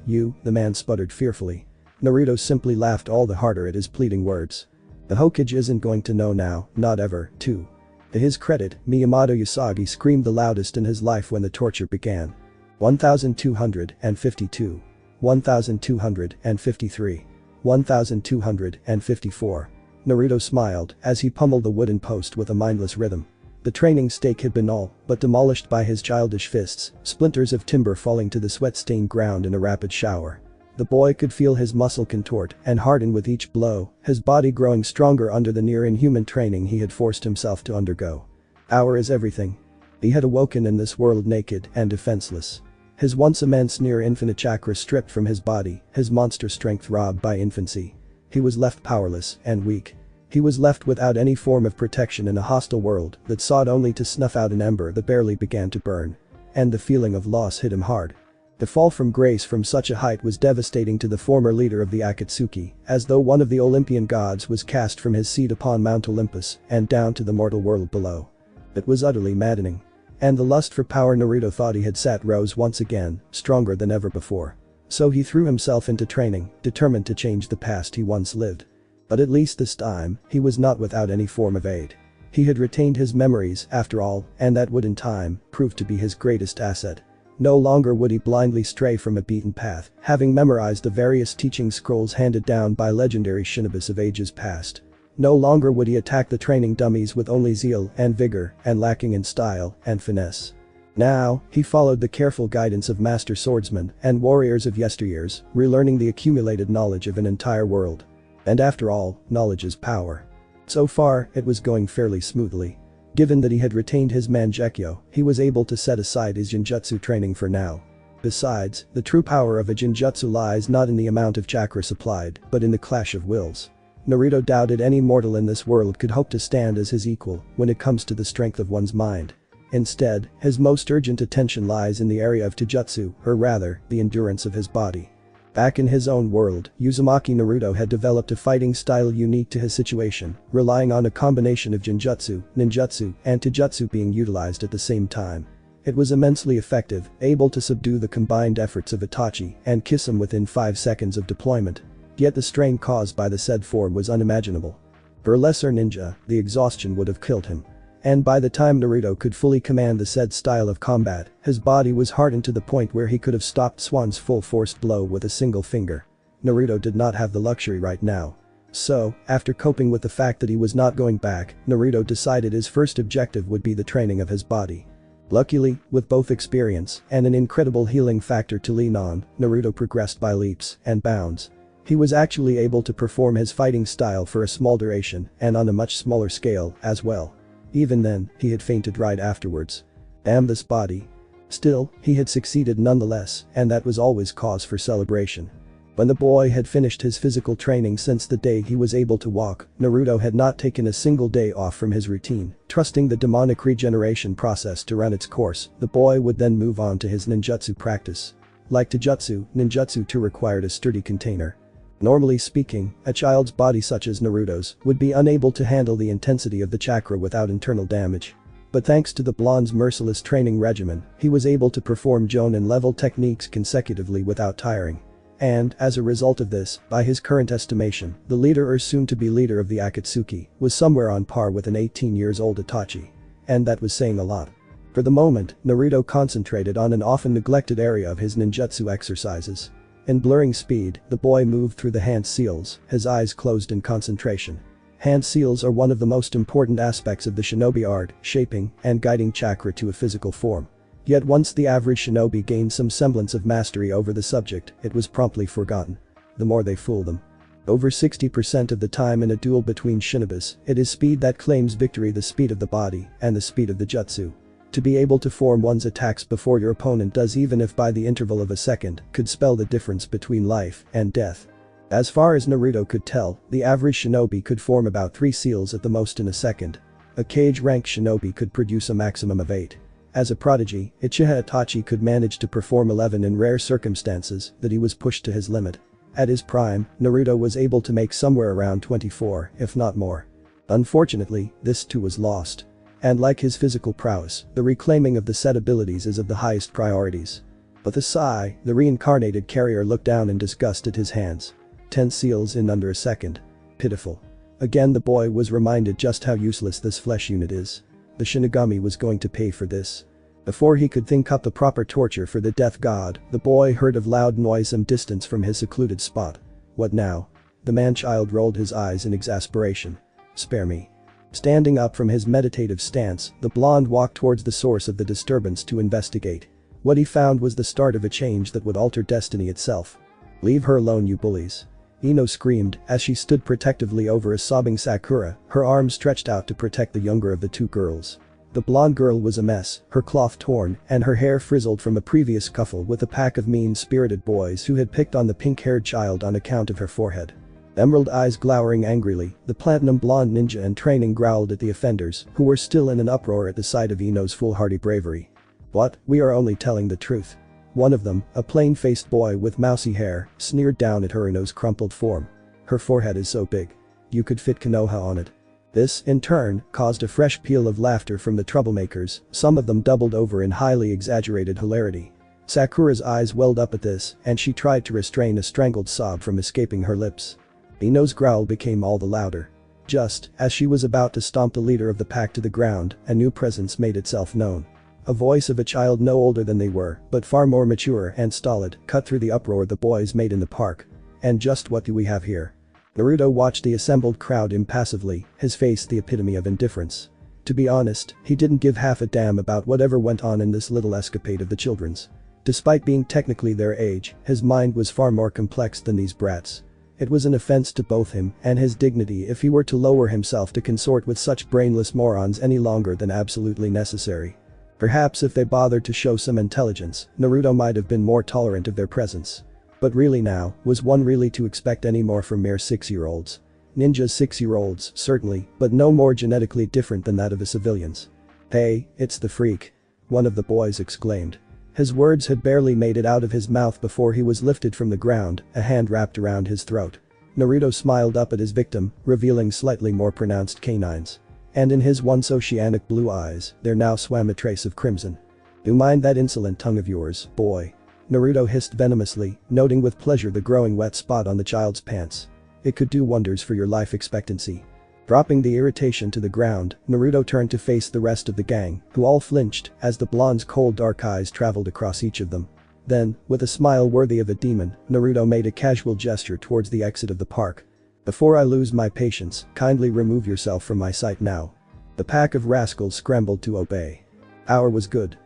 you," the man sputtered fearfully. Naruto simply laughed all the harder at his pleading words. "The Hokage isn't going to know now, not ever, too." To his credit, Miyamoto Usagi screamed the loudest in his life when the torture began. 1252. 1253. 1254. Naruto smiled as he pummeled the wooden post with a mindless rhythm. The training stake had been all but demolished by his childish fists, splinters of timber falling to the sweat-stained ground in a rapid shower. The boy could feel his muscle contort and harden with each blow, his body growing stronger under the near-inhuman training he had forced himself to undergo. Power is everything. He had awoken in this world naked and defenseless. His once immense near-infinite chakra stripped from his body, his monster strength robbed by infancy. He was left powerless and weak. He was left without any form of protection in a hostile world that sought only to snuff out an ember that barely began to burn. And the feeling of loss hit him hard. The fall from grace from such a height was devastating to the former leader of the Akatsuki, as though one of the Olympian gods was cast from his seat upon Mount Olympus and down to the mortal world below. It was utterly maddening. And the lust for power Naruto thought he had sat rose once again, stronger than ever before. So he threw himself into training, determined to change the past he once lived. But at least this time, he was not without any form of aid. He had retained his memories, after all, and that would in time prove to be his greatest asset. No longer would he blindly stray from a beaten path, having memorized the various teaching scrolls handed down by legendary shinobis of ages past. No longer would he attack the training dummies with only zeal and vigor and lacking in style and finesse. Now, he followed the careful guidance of master swordsmen and warriors of yesteryears, relearning the accumulated knowledge of an entire world. And after all, knowledge is power. So far, it was going fairly smoothly. Given that he had retained his Mangekyo, he was able to set aside his Jinjutsu training for now. Besides, the true power of a Jinjutsu lies not in the amount of chakra supplied, but in the clash of wills. Naruto doubted any mortal in this world could hope to stand as his equal when it comes to the strength of one's mind. Instead, his most urgent attention lies in the area of Taijutsu, or rather, the endurance of his body. Back in his own world, Uzumaki Naruto had developed a fighting style unique to his situation, relying on a combination of Jinjutsu, Ninjutsu, and Taijutsu being utilized at the same time. It was immensely effective, able to subdue the combined efforts of Itachi and kiss him within 5 seconds of deployment. Yet the strain caused by the said form was unimaginable. For a lesser ninja, the exhaustion would have killed him. And by the time Naruto could fully command the said style of combat, his body was hardened to the point where he could have stopped Swan's full-force blow with a single finger. Naruto did not have the luxury right now. So, after coping with the fact that he was not going back, Naruto decided his first objective would be the training of his body. Luckily, with both experience and an incredible healing factor to lean on, Naruto progressed by leaps and bounds. He was actually able to perform his fighting style for a small duration and on a much smaller scale as well. Even then, he had fainted right afterwards. Damn this body. Still, he had succeeded nonetheless, and that was always cause for celebration. When the boy had finished his physical training since the day he was able to walk, Naruto had not taken a single day off from his routine, trusting the demonic regeneration process to run its course. The boy would then move on to his ninjutsu practice. Like Taijutsu, ninjutsu too required a sturdy container. Normally speaking, a child's body such as Naruto's would be unable to handle the intensity of the chakra without internal damage. But thanks to the blonde's merciless training regimen, he was able to perform Jonin level techniques consecutively without tiring. And, as a result of this, by his current estimation, the leader or soon-to-be leader of the Akatsuki was somewhere on par with an 18-years-old Itachi. And that was saying a lot. For the moment, Naruto concentrated on an often neglected area of his ninjutsu exercises. In blurring speed, the boy moved through the hand seals, his eyes closed in concentration. Hand seals are one of the most important aspects of the shinobi art, shaping and guiding chakra to a physical form. Yet once the average shinobi gained some semblance of mastery over the subject, it was promptly forgotten. The more they fool them. Over 60% of the time in a duel between shinobis, it is speed that claims victory, the speed of the body and the speed of the jutsu. To be able to form one's attacks before your opponent does, even if by the interval of a second, could spell the difference between life and death. As far as Naruto could tell, the average shinobi could form about 3 seals at the most in a second. A cage-rank shinobi could produce a maximum of 8. As a prodigy, Uchiha Itachi could manage to perform 11 in rare circumstances that he was pushed to his limit. At his prime, Naruto was able to make somewhere around 24, if not more. Unfortunately, this too was lost. And like his physical prowess, the reclaiming of the said abilities is of the highest priorities. But the Sai, the reincarnated carrier, looked down in disgust at his hands. 10 seals in under a second. Pitiful. Again the boy was reminded just how useless this flesh unit is. The Shinigami was going to pay for this. Before he could think up the proper torture for the death god, the boy heard of loud noise some distance from his secluded spot. What now? The man-child rolled his eyes in exasperation. Spare me. Standing up from his meditative stance, the blonde walked towards the source of the disturbance to investigate. What he found was the start of a change that would alter destiny itself. Leave her alone, you bullies. Ino screamed as she stood protectively over a sobbing Sakura, her arms stretched out to protect the younger of the two girls. The blonde girl was a mess, her cloth torn and her hair frizzled from a previous scuffle with a pack of mean-spirited boys who had picked on the pink-haired child on account of her forehead. Emerald eyes glowering angrily, the platinum blonde ninja in training growled at the offenders, who were still in an uproar at the sight of Ino's foolhardy bravery. What, we are only telling the truth. One of them, a plain-faced boy with mousy hair, sneered down at her Ino's crumpled form. Her forehead is so big. You could fit Konoha on it. This, in turn, caused a fresh peal of laughter from the troublemakers, some of them doubled over in highly exaggerated hilarity. Sakura's eyes welled up at this, and she tried to restrain a strangled sob from escaping her lips. Ino's growl became all the louder. Just as she was about to stomp the leader of the pack to the ground, a new presence made itself known. A voice of a child no older than they were, but far more mature and stolid, cut through the uproar the boys made in the park. And just what do we have here? Naruto watched the assembled crowd impassively, his face the epitome of indifference. To be honest, he didn't give half a damn about whatever went on in this little escapade of the children's. Despite being technically their age, his mind was far more complex than these brats. It was an offense to both him and his dignity if he were to lower himself to consort with such brainless morons any longer than absolutely necessary. Perhaps if they bothered to show some intelligence, Naruto might have been more tolerant of their presence. But really now, was one really to expect any more from mere 6-year-olds? Ninja 6-year-olds, certainly, but no more genetically different than that of the civilians. Hey, it's the freak. One of the boys exclaimed. His words had barely made it out of his mouth before he was lifted from the ground, a hand wrapped around his throat. Naruto smiled up at his victim, revealing slightly more pronounced canines. And in his once oceanic blue eyes, there now swam a trace of crimson. Do mind that insolent tongue of yours, boy. Naruto hissed venomously, noting with pleasure the growing wet spot on the child's pants. It could do wonders for your life expectancy. Dropping the irritation to the ground, Naruto turned to face the rest of the gang, who all flinched as the blonde's cold dark eyes traveled across each of them. Then, with a smile worthy of a demon, Naruto made a casual gesture towards the exit of the park. "Before I lose my patience, kindly remove yourself from my sight now." The pack of rascals scrambled to obey. "Hour was good."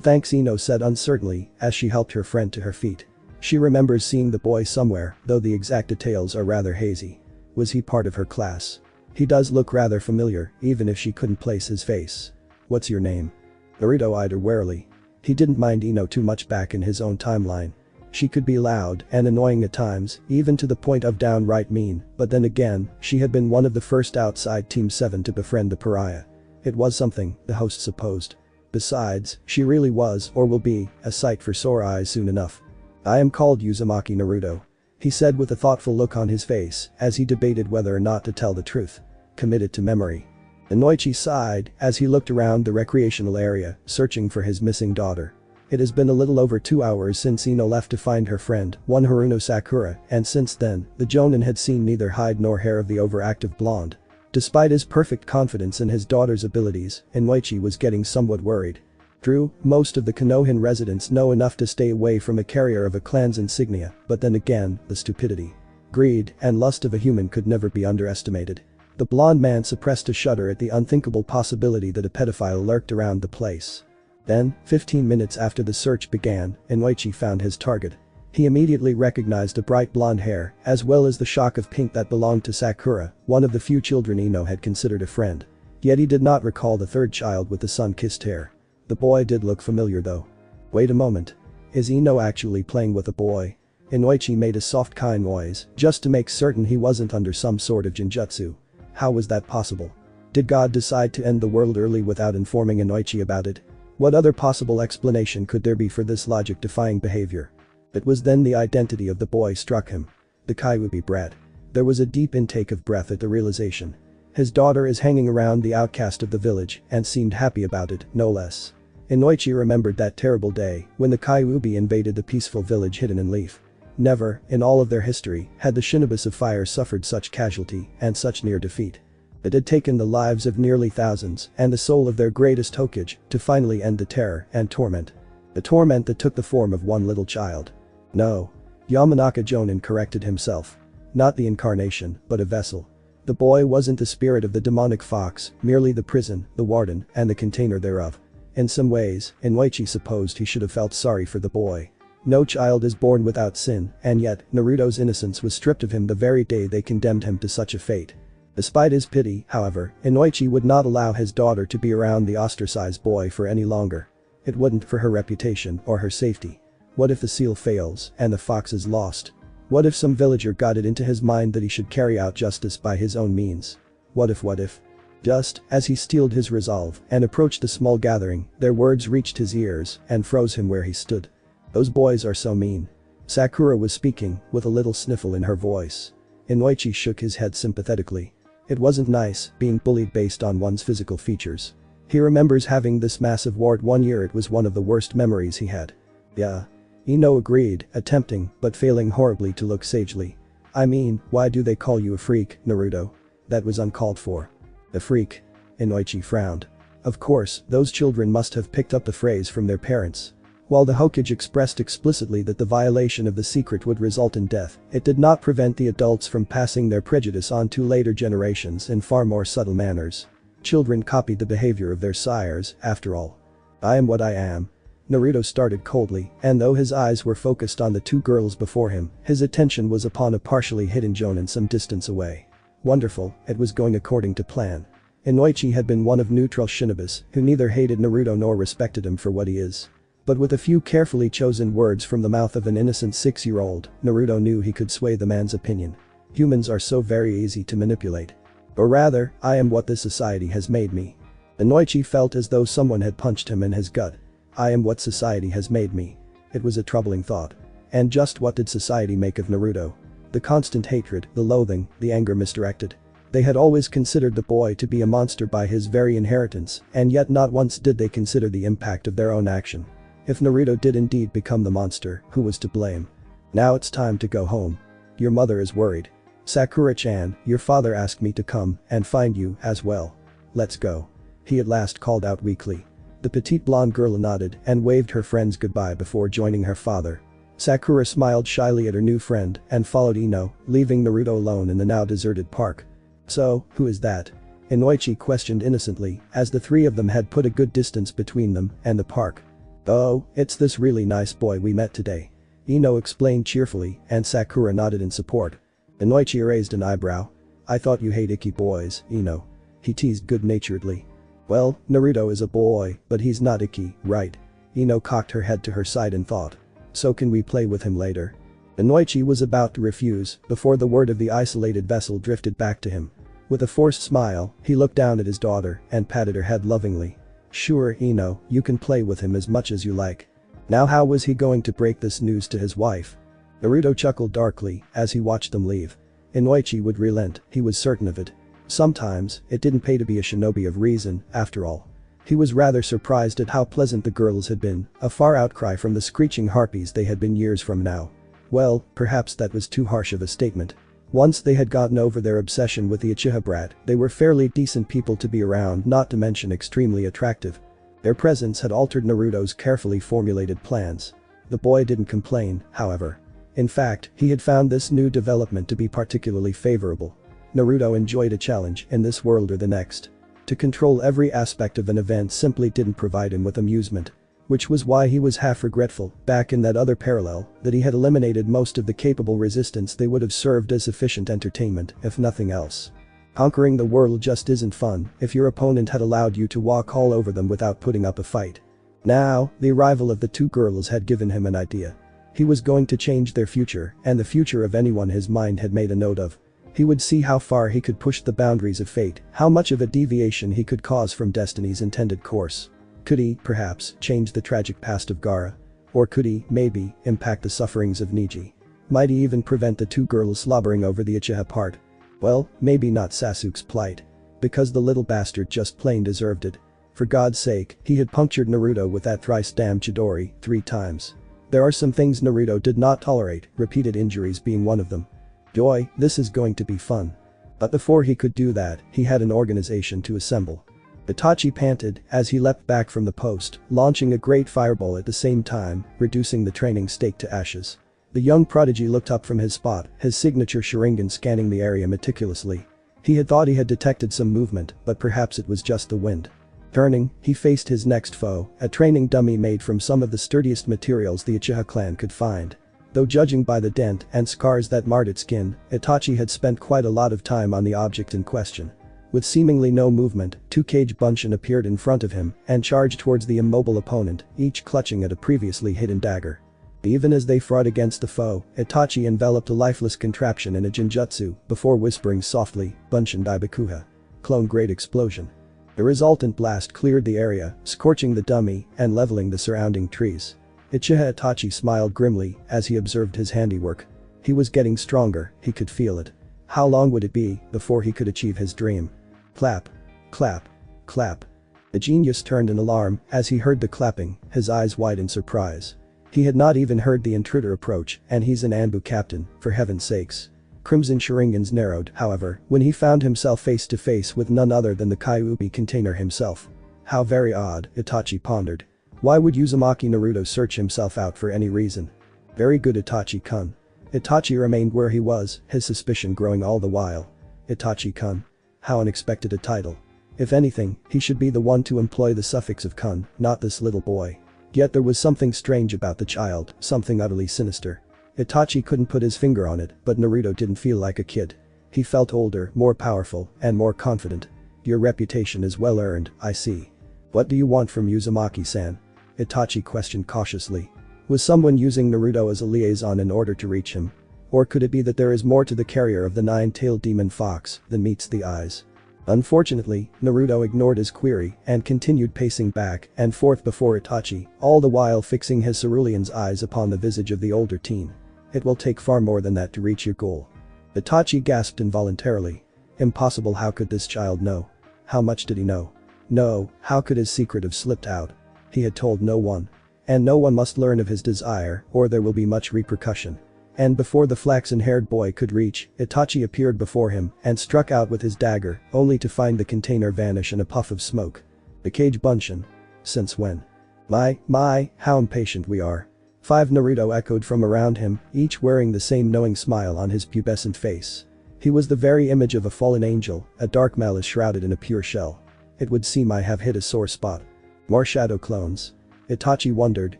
Thanks," Ino said uncertainly as she helped her friend to her feet. She remembers seeing the boy somewhere, though the exact details are rather hazy. Was he part of her class? He does look rather familiar, even if she couldn't place his face. "What's your name?" Naruto eyed her warily. He didn't mind Ino too much back in his own timeline. She could be loud and annoying at times, even to the point of downright mean, but then again, she had been one of the first outside Team 7 to befriend the pariah. It was something, the host supposed. Besides, she really was, or will be, a sight for sore eyes soon enough. "I am called Uzumaki Naruto," he said with a thoughtful look on his face as he debated whether or not to tell the truth. "Committed to memory." Inoichi sighed as he looked around the recreational area, searching for his missing daughter. It has been a little over 2 hours since Ino left to find her friend, one Haruno Sakura, and since then, the Jonin had seen neither hide nor hair of the overactive blonde. Despite his perfect confidence in his daughter's abilities, Inoichi was getting somewhat worried. True, most of the Konohan residents know enough to stay away from a carrier of a clan's insignia, but then again, the stupidity, greed, and lust of a human could never be underestimated. The blonde man suppressed a shudder at the unthinkable possibility that a pedophile lurked around the place. Then, 15 minutes after the search began, Inoichi found his target. He immediately recognized the bright blonde hair, as well as the shock of pink that belonged to Sakura, one of the few children Ino had considered a friend. Yet he did not recall the third child with the sun-kissed hair. The boy did look familiar though. Wait a moment. Is Ino actually playing with a boy? Inoichi made a soft kind noise, just to make certain he wasn't under some sort of genjutsu. How was that possible? Did God decide to end the world early without informing Inoichi about it? What other possible explanation could there be for this logic-defying behavior? It was then the identity of the boy struck him. The Kyuubi brat. There was a deep intake of breath at the realization. His daughter is hanging around the outcast of the village and seemed happy about it, no less. Inoichi remembered that terrible day when the Kyuubi invaded the peaceful village hidden in leaf. Never, in all of their history, had the Shinobis of Fire suffered such casualty and such near defeat. It had taken the lives of nearly thousands and the soul of their greatest Hokage to finally end the terror and torment. The torment that took the form of one little child. No. Yamanaka Jonin corrected himself. Not the incarnation, but a vessel. The boy wasn't the spirit of the demonic fox, merely the prison, the warden, and the container thereof. In some ways, Inoichi supposed he should have felt sorry for the boy. No child is born without sin, and yet, Naruto's innocence was stripped of him the very day they condemned him to such a fate. Despite his pity, however, Inoichi would not allow his daughter to be around the ostracized boy for any longer. It wouldn't for her reputation or her safety. What if the seal fails and the fox is lost? What if some villager got it into his mind that he should carry out justice by his own means? What if? Just as he steeled his resolve and approached the small gathering, their words reached his ears and froze him where he stood. "Those boys are so mean." Sakura was speaking, with a little sniffle in her voice. Inoichi shook his head sympathetically. It wasn't nice, being bullied based on one's physical features. He remembers having this massive wart one year. It was one of the worst memories he had. Yeah. Ino agreed, attempting, but failing horribly to look sagely. "I mean, why do they call you a freak, Naruto? That was uncalled for." "A freak?" Inoichi frowned. Of course, those children must have picked up the phrase from their parents. While the Hokage expressed explicitly that the violation of the secret would result in death, it did not prevent the adults from passing their prejudice on to later generations in far more subtle manners. Children copied the behavior of their sires, after all. "I am what I am." Naruto started coldly, and though his eyes were focused on the two girls before him, his attention was upon a partially hidden Jonin some distance away. Wonderful, it was going according to plan. Inoichi had been one of neutral Shinobis who neither hated Naruto nor respected him for what he is. But with a few carefully chosen words from the mouth of an innocent 6-year-old, Naruto knew he could sway the man's opinion. Humans are so very easy to manipulate. Or rather, I am what this society has made me. Inoichi felt as though someone had punched him in his gut. I am what society has made me. It was a troubling thought. And just what did society make of Naruto? The constant hatred, the loathing, the anger misdirected. They had always considered the boy to be a monster by his very inheritance, and yet not once did they consider the impact of their own action. If Naruto did indeed become the monster, who was to blame? "Now it's time to go home. Your mother is worried." "Sakura-chan, your father asked me to come and find you as well. Let's go." He at last called out weakly. The petite blonde girl nodded and waved her friends goodbye before joining her father. Sakura smiled shyly at her new friend and followed Ino, leaving Naruto alone in the now deserted park. "So, who is that?" Inoichi questioned innocently as the three of them had put a good distance between them and the park. "Oh, it's this really nice boy we met today," Ino explained cheerfully and Sakura nodded in support. Inoichi raised an eyebrow. "I thought you hate icky boys, Ino," he teased good-naturedly. "Well, Naruto is a boy, but he's not icky, right?" Ino cocked her head to her side in thought. "So can we play with him later?" Inoichi was about to refuse before the word of the isolated vessel drifted back to him. With a forced smile, he looked down at his daughter and patted her head lovingly. "Sure, Ino, you can play with him as much as you like." Now how was he going to break this news to his wife? Naruto chuckled darkly as he watched them leave. Inoichi would relent, he was certain of it. Sometimes, it didn't pay to be a shinobi of reason, after all. He was rather surprised at how pleasant the girls had been, a far outcry from the screeching harpies they had been years from now. Well, perhaps that was too harsh of a statement. Once they had gotten over their obsession with the Uchiha brat, they were fairly decent people to be around, not to mention extremely attractive. Their presence had altered Naruto's carefully formulated plans. The boy didn't complain, however. In fact, he had found this new development to be particularly favorable. Naruto enjoyed a challenge in this world or the next. To control every aspect of an event simply didn't provide him with amusement. Which was why he was half regretful, back in that other parallel, that he had eliminated most of the capable resistance. They would have served as sufficient entertainment, if nothing else. Conquering the world just isn't fun if your opponent had allowed you to walk all over them without putting up a fight. Now, the arrival of the two girls had given him an idea. He was going to change their future and the future of anyone his mind had made a note of. He would see how far he could push the boundaries of fate, how much of a deviation he could cause from destiny's intended course. Could he, perhaps, change the tragic past of Gaara? Or could he, maybe, impact the sufferings of Neji? Might he even prevent the two girls slobbering over the Uchiha part? Well, maybe not Sasuke's plight. Because the little bastard just plain deserved it. For God's sake, he had punctured Naruto with that thrice damned Chidori 3 times. There are some things Naruto did not tolerate, repeated injuries being one of them. Joy, this is going to be fun. But before he could do that, he had an organization to assemble. Itachi panted as he leapt back from the post, launching a great fireball at the same time, reducing the training stake to ashes. The young prodigy looked up from his spot, his signature Sharingan scanning the area meticulously. He had thought he had detected some movement, but perhaps it was just the wind. Turning, he faced his next foe, a training dummy made from some of the sturdiest materials the Uchiha clan could find. Though judging by the dent and scars that marred its skin, Itachi had spent quite a lot of time on the object in question. With seemingly no movement, 2 Kage Bunshin appeared in front of him and charged towards the immobile opponent, each clutching at a previously hidden dagger. Even as they fought against the foe, Itachi enveloped a lifeless contraption in a genjutsu before whispering softly, "Bunshin Daibakuha." Clone Great Explosion. The resultant blast cleared the area, scorching the dummy and leveling the surrounding trees. Uchiha Itachi smiled grimly as he observed his handiwork. He was getting stronger, he could feel it. How long would it be before he could achieve his dream? Clap. Clap. Clap. The genius turned in alarm as he heard the clapping, his eyes wide in surprise. He had not even heard the intruder approach, and he's an Anbu captain, for heaven's sakes. Crimson Sharingans narrowed, however, when he found himself face to face with none other than the Kyuubi container himself. How very odd, Itachi pondered. Why would Uzumaki Naruto search himself out for any reason? Very good, Itachi-kun. Itachi remained where he was, his suspicion growing all the while. Itachi-kun. How unexpected a title. If anything, he should be the one to employ the suffix of kun, not this little boy. Yet there was something strange about the child, something utterly sinister. Itachi couldn't put his finger on it, but Naruto didn't feel like a kid. He felt older, more powerful, and more confident. Your reputation is well earned, I see. What do you want from Uzumaki-san? Itachi questioned cautiously. Was someone using Naruto as a liaison in order to reach him? Or could it be that there is more to the carrier of the 9-tailed demon fox than meets the eyes? Unfortunately, Naruto ignored his query and continued pacing back and forth before Itachi, all the while fixing his cerulean's eyes upon the visage of the older teen. It will take far more than that to reach your goal. Itachi gasped involuntarily. Impossible, how could this child know? How much did he know? No, how could his secret have slipped out? He had told no one. And no one must learn of his desire or there will be much repercussion. And before the flaxen-haired boy could reach, Itachi appeared before him and struck out with his dagger, only to find the container vanish in a puff of smoke. The cage Bunshin. Since when? My, how impatient we are. 5 Naruto echoed from around him, each wearing the same knowing smile on his pubescent face. He was the very image of a fallen angel, a dark malice shrouded in a pure shell. It would seem I have hit a sore spot. More shadow clones. Itachi wondered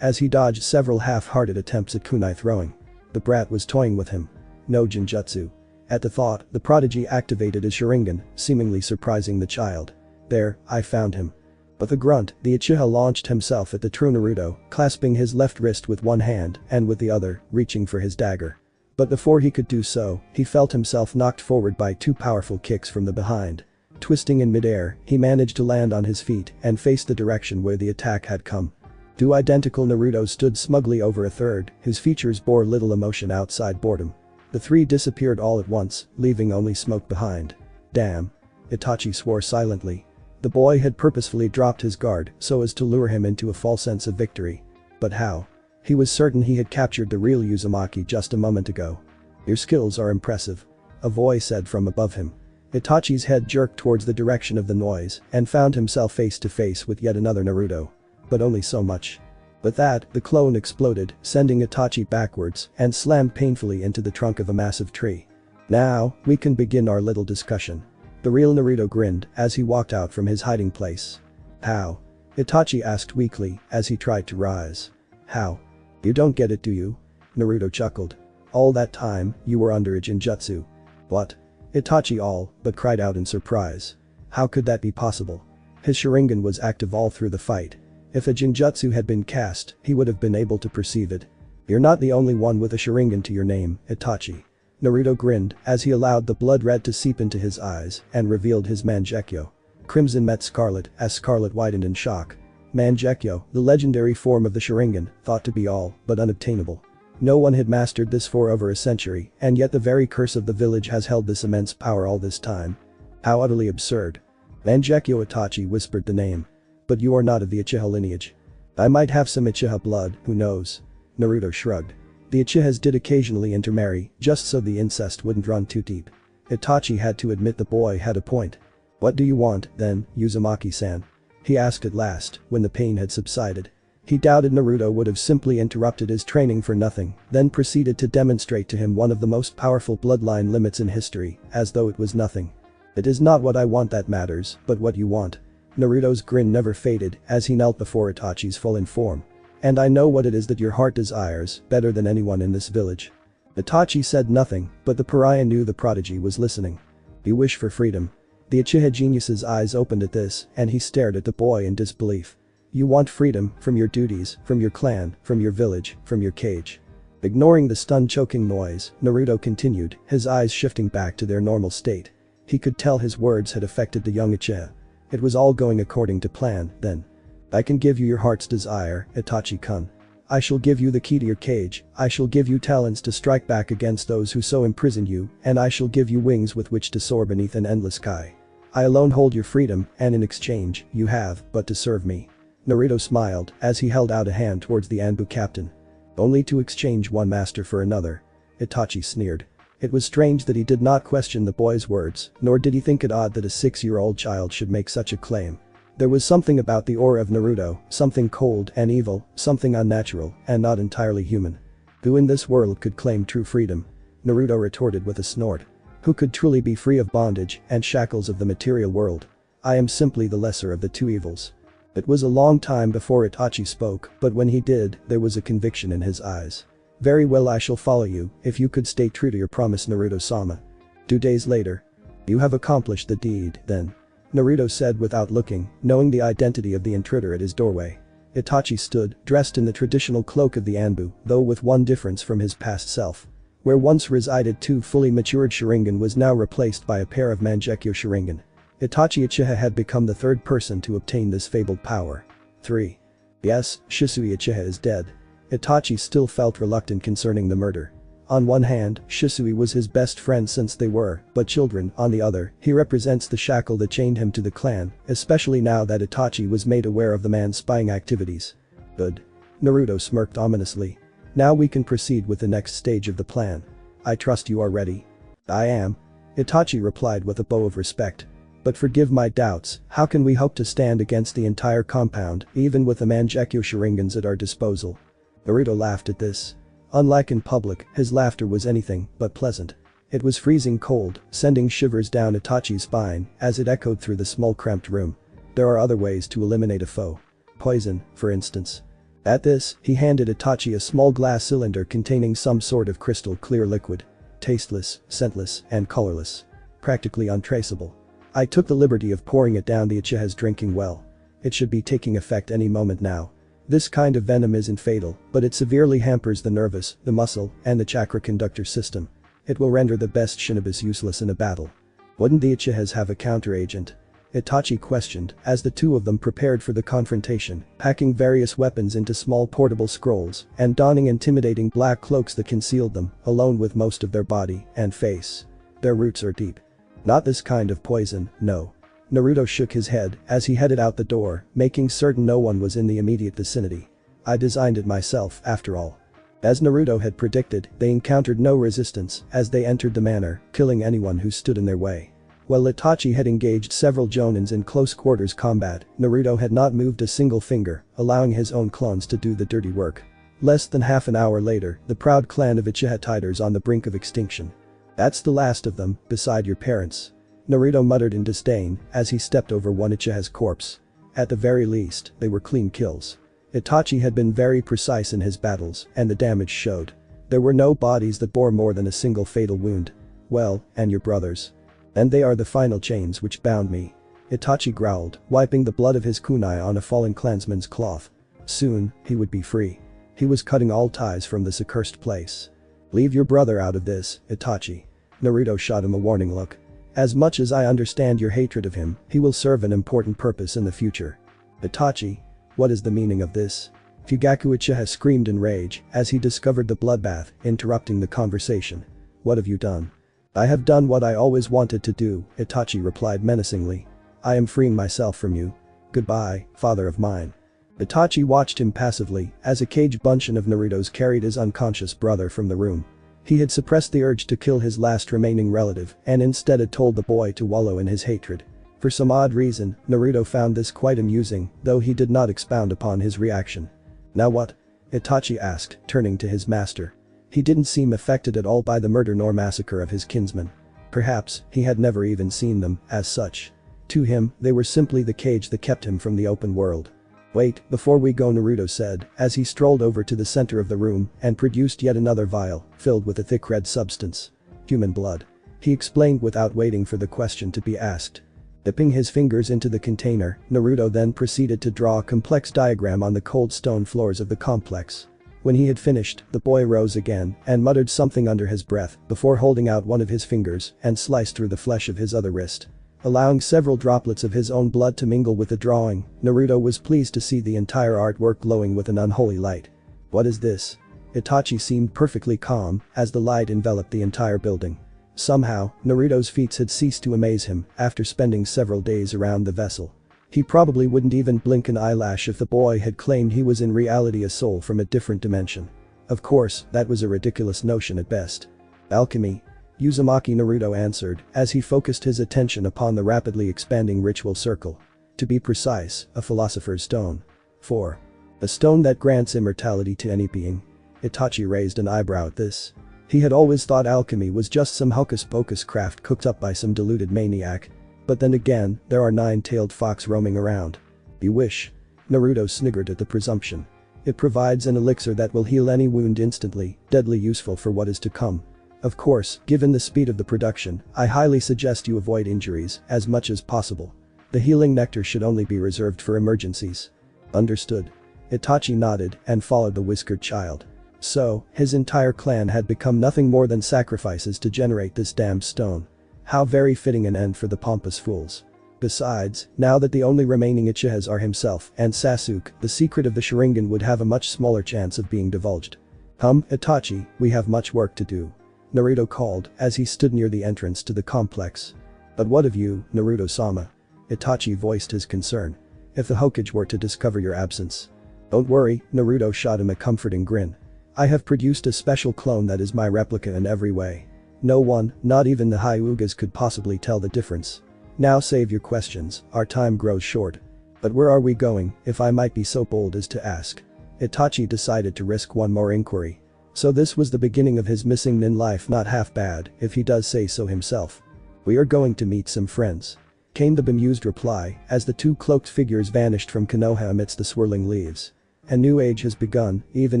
as he dodged several half-hearted attempts at kunai throwing. The brat was toying with him. No Jinjutsu. At the thought, the prodigy activated his Sharingan, seemingly surprising the child. There, I found him. But the grunt, the Uchiha launched himself at the true Naruto, clasping his left wrist with one hand and with the other, reaching for his dagger. But before he could do so, he felt himself knocked forward by 2 powerful kicks from the behind. Twisting in midair, he managed to land on his feet and face the direction where the attack had come. 2 identical Narutos stood smugly over a third, whose features bore little emotion outside boredom. The 3 disappeared all at once, leaving only smoke behind. Damn. Itachi swore silently. The boy had purposefully dropped his guard so as to lure him into a false sense of victory. But how? He was certain he had captured the real Uzumaki just a moment ago. Your skills are impressive. A voice said from above him. Itachi's head jerked towards the direction of the noise and found himself face to face with yet another Naruto. But only so much. With that, the clone exploded, sending Itachi backwards and slammed painfully into the trunk of a massive tree. Now, we can begin our little discussion. The real Naruto grinned as he walked out from his hiding place. How? Itachi asked weakly as he tried to rise. How? You don't get it, do you? Naruto chuckled. All that time, you were under a Jinjutsu. What? Itachi all but cried out in surprise. How could that be possible? His Sharingan was active all through the fight. If a Jinjutsu had been cast, he would have been able to perceive it. You're not the only one with a Sharingan to your name, Itachi. Naruto grinned as he allowed the blood red to seep into his eyes and revealed his Mangekyo. Crimson met Scarlet as Scarlet widened in shock. Mangekyo, the legendary form of the Sharingan, thought to be all but unobtainable. No one had mastered this for over a century, and yet the very curse of the village has held this immense power all this time. How utterly absurd. Mangekyo. Itachi whispered the name. But you are not of the Uchiha lineage. I might have some Uchiha blood, who knows? Naruto shrugged. The Uchihas did occasionally intermarry, just so the incest wouldn't run too deep. Itachi had to admit the boy had a point. What do you want, then, Uzumaki-san? He asked at last, when the pain had subsided. He doubted Naruto would have simply interrupted his training for nothing, then proceeded to demonstrate to him one of the most powerful bloodline limits in history, as though it was nothing. It is not what I want that matters, but what you want. Naruto's grin never faded as he knelt before Itachi's full form. And I know what it is that your heart desires, better than anyone in this village. Itachi said nothing, but the pariah knew the prodigy was listening. You wish for freedom. The Uchiha genius's eyes opened at this, and he stared at the boy in disbelief. You want freedom from your duties, from your clan, from your village, from your cage. Ignoring the stunned choking noise, Naruto continued, his eyes shifting back to their normal state. He could tell his words had affected the young Uchiha. It was all going according to plan, then. I can give you your heart's desire, Itachi-kun. I shall give you the key to your cage, I shall give you talents to strike back against those who so imprison you, and I shall give you wings with which to soar beneath an endless sky. I alone hold your freedom, and in exchange, you have but to serve me. Naruto smiled as he held out a hand towards the Anbu captain. Only to exchange one master for another. Itachi sneered. It was strange that he did not question the boy's words, nor did he think it odd that a 6-year-old child should make such a claim. There was something about the aura of Naruto, something cold and evil, something unnatural and not entirely human. Who in this world could claim true freedom? Naruto retorted with a snort. Who could truly be free of bondage and shackles of the material world? I am simply the lesser of the 2 evils. It was a long time before Itachi spoke, but when he did, there was a conviction in his eyes. Very well, I shall follow you, if you could stay true to your promise, Naruto-sama. 2 days later. You have accomplished the deed, then. Naruto said without looking, knowing the identity of the intruder at his doorway. Itachi stood, dressed in the traditional cloak of the Anbu, though with one difference from his past self. Where once resided 2 fully matured Sharingan was now replaced by a pair of Mangekyo Sharingan. Itachi Uchiha had become the 3rd person to obtain this fabled power. 3. Yes, Shisui Uchiha is dead. Itachi still felt reluctant concerning the murder. On one hand, Shisui was his best friend since they were but children, on the other, he represents the shackle that chained him to the clan, especially now that Itachi was made aware of the man's spying activities. Good. Naruto smirked ominously. Now we can proceed with the next stage of the plan. I trust you are ready. I am. Itachi replied with a bow of respect. But forgive my doubts, how can we hope to stand against the entire compound, even with the Mangekyo Sharingans at our disposal? Naruto laughed at this. Unlike in public, his laughter was anything but pleasant. It was freezing cold, sending shivers down Itachi's spine as it echoed through the small cramped room. There are other ways to eliminate a foe. Poison, for instance. At this, he handed Itachi a small glass cylinder containing some sort of crystal clear liquid. Tasteless, scentless, and colorless. Practically untraceable. I took the liberty of pouring it down the Uchiha's drinking well. It should be taking effect any moment now. This kind of venom isn't fatal, but it severely hampers the nervous, the muscle, and the chakra conductor system. It will render the best shinobis useless in a battle. Wouldn't the Uchihas have a counter-agent? Itachi questioned as the two of them prepared for the confrontation, packing various weapons into small portable scrolls and donning intimidating black cloaks that concealed them, alone with most of their body and face. Their roots are deep. Not this kind of poison, no. Naruto shook his head as he headed out the door, making certain no one was in the immediate vicinity. I designed it myself, after all. As Naruto had predicted, they encountered no resistance as they entered the manor, killing anyone who stood in their way. While Itachi had engaged several jonins in close quarters combat, Naruto had not moved a single finger, allowing his own clones to do the dirty work. Less than half an hour later, the proud clan of Uchiha Tiders on the brink of extinction. That's the last of them, beside your parents. Naruto muttered in disdain as he stepped over one Uchiha's corpse. At the very least, they were clean kills. Itachi had been very precise in his battles, and the damage showed. There were no bodies that bore more than a single fatal wound. Well, and your brothers. And they are the final chains which bound me. Itachi growled, wiping the blood of his kunai on a fallen clansman's cloth. Soon, he would be free. He was cutting all ties from this accursed place. Leave your brother out of this, Itachi. Naruto shot him a warning look. As much as I understand your hatred of him, he will serve an important purpose in the future. Itachi, what is the meaning of this? Fugaku Uchiha screamed in rage as he discovered the bloodbath, interrupting the conversation. What have you done? I have done what I always wanted to do, Itachi replied menacingly. I am freeing myself from you. Goodbye, father of mine. Itachi watched him passively as a cage bunch of Naruto's carried his unconscious brother from the room. He had suppressed the urge to kill his last remaining relative and instead had told the boy to wallow in his hatred. For some odd reason, Naruto found this quite amusing, though he did not expound upon his reaction. Now what? Itachi asked, turning to his master. He didn't seem affected at all by the murder nor massacre of his kinsmen. Perhaps, he had never even seen them, as such. To him, they were simply the cage that kept him from the open world. Wait, before we go, Naruto said, as he strolled over to the center of the room and produced yet another vial, filled with a thick red substance. Human blood. He explained without waiting for the question to be asked. Dipping his fingers into the container, Naruto then proceeded to draw a complex diagram on the cold stone floors of the complex. When he had finished, the boy rose again and muttered something under his breath before holding out one of his fingers and sliced through the flesh of his other wrist. Allowing several droplets of his own blood to mingle with the drawing, Naruto was pleased to see the entire artwork glowing with an unholy light. What is this? Itachi seemed perfectly calm as the light enveloped the entire building. Somehow, Naruto's feats had ceased to amaze him after spending several days around the vessel. He probably wouldn't even blink an eyelash if the boy had claimed he was in reality a soul from a different dimension. Of course, that was a ridiculous notion at best. Alchemy. Uzumaki, Naruto answered as he focused his attention upon the rapidly expanding ritual circle. To be precise, a philosopher's stone. 4. A stone that grants immortality to any being. Itachi raised an eyebrow at this. He had always thought alchemy was just some hocus-pocus craft cooked up by some deluded maniac. But then again, there are nine-tailed fox roaming around. You wish. Naruto sniggered at the presumption. It provides an elixir that will heal any wound instantly, deadly useful for what is to come. Of course, given the speed of the production, I highly suggest you avoid injuries as much as possible. The healing nectar should only be reserved for emergencies. Understood. Itachi nodded and followed the whiskered child. So, his entire clan had become nothing more than sacrifices to generate this damned stone. How very fitting an end for the pompous fools. Besides, now that the only remaining Uchihas are himself and Sasuke, the secret of the Sharingan would have a much smaller chance of being divulged. Itachi, we have much work to do. Naruto called as he stood near the entrance to the complex. But what of you, Naruto-sama? Itachi voiced his concern. If the Hokage were to discover your absence. Don't worry, Naruto shot him a comforting grin. I have produced a special clone that is my replica in every way. No one, not even the Hyugas, could possibly tell the difference. Now save your questions, our time grows short. But where are we going, if I might be so bold as to ask? Itachi decided to risk one more inquiry. So this was the beginning of his missing nin life, not half bad, if he does say so himself. We are going to meet some friends. Came the bemused reply, as the two cloaked figures vanished from Konoha amidst the swirling leaves. A new age has begun, even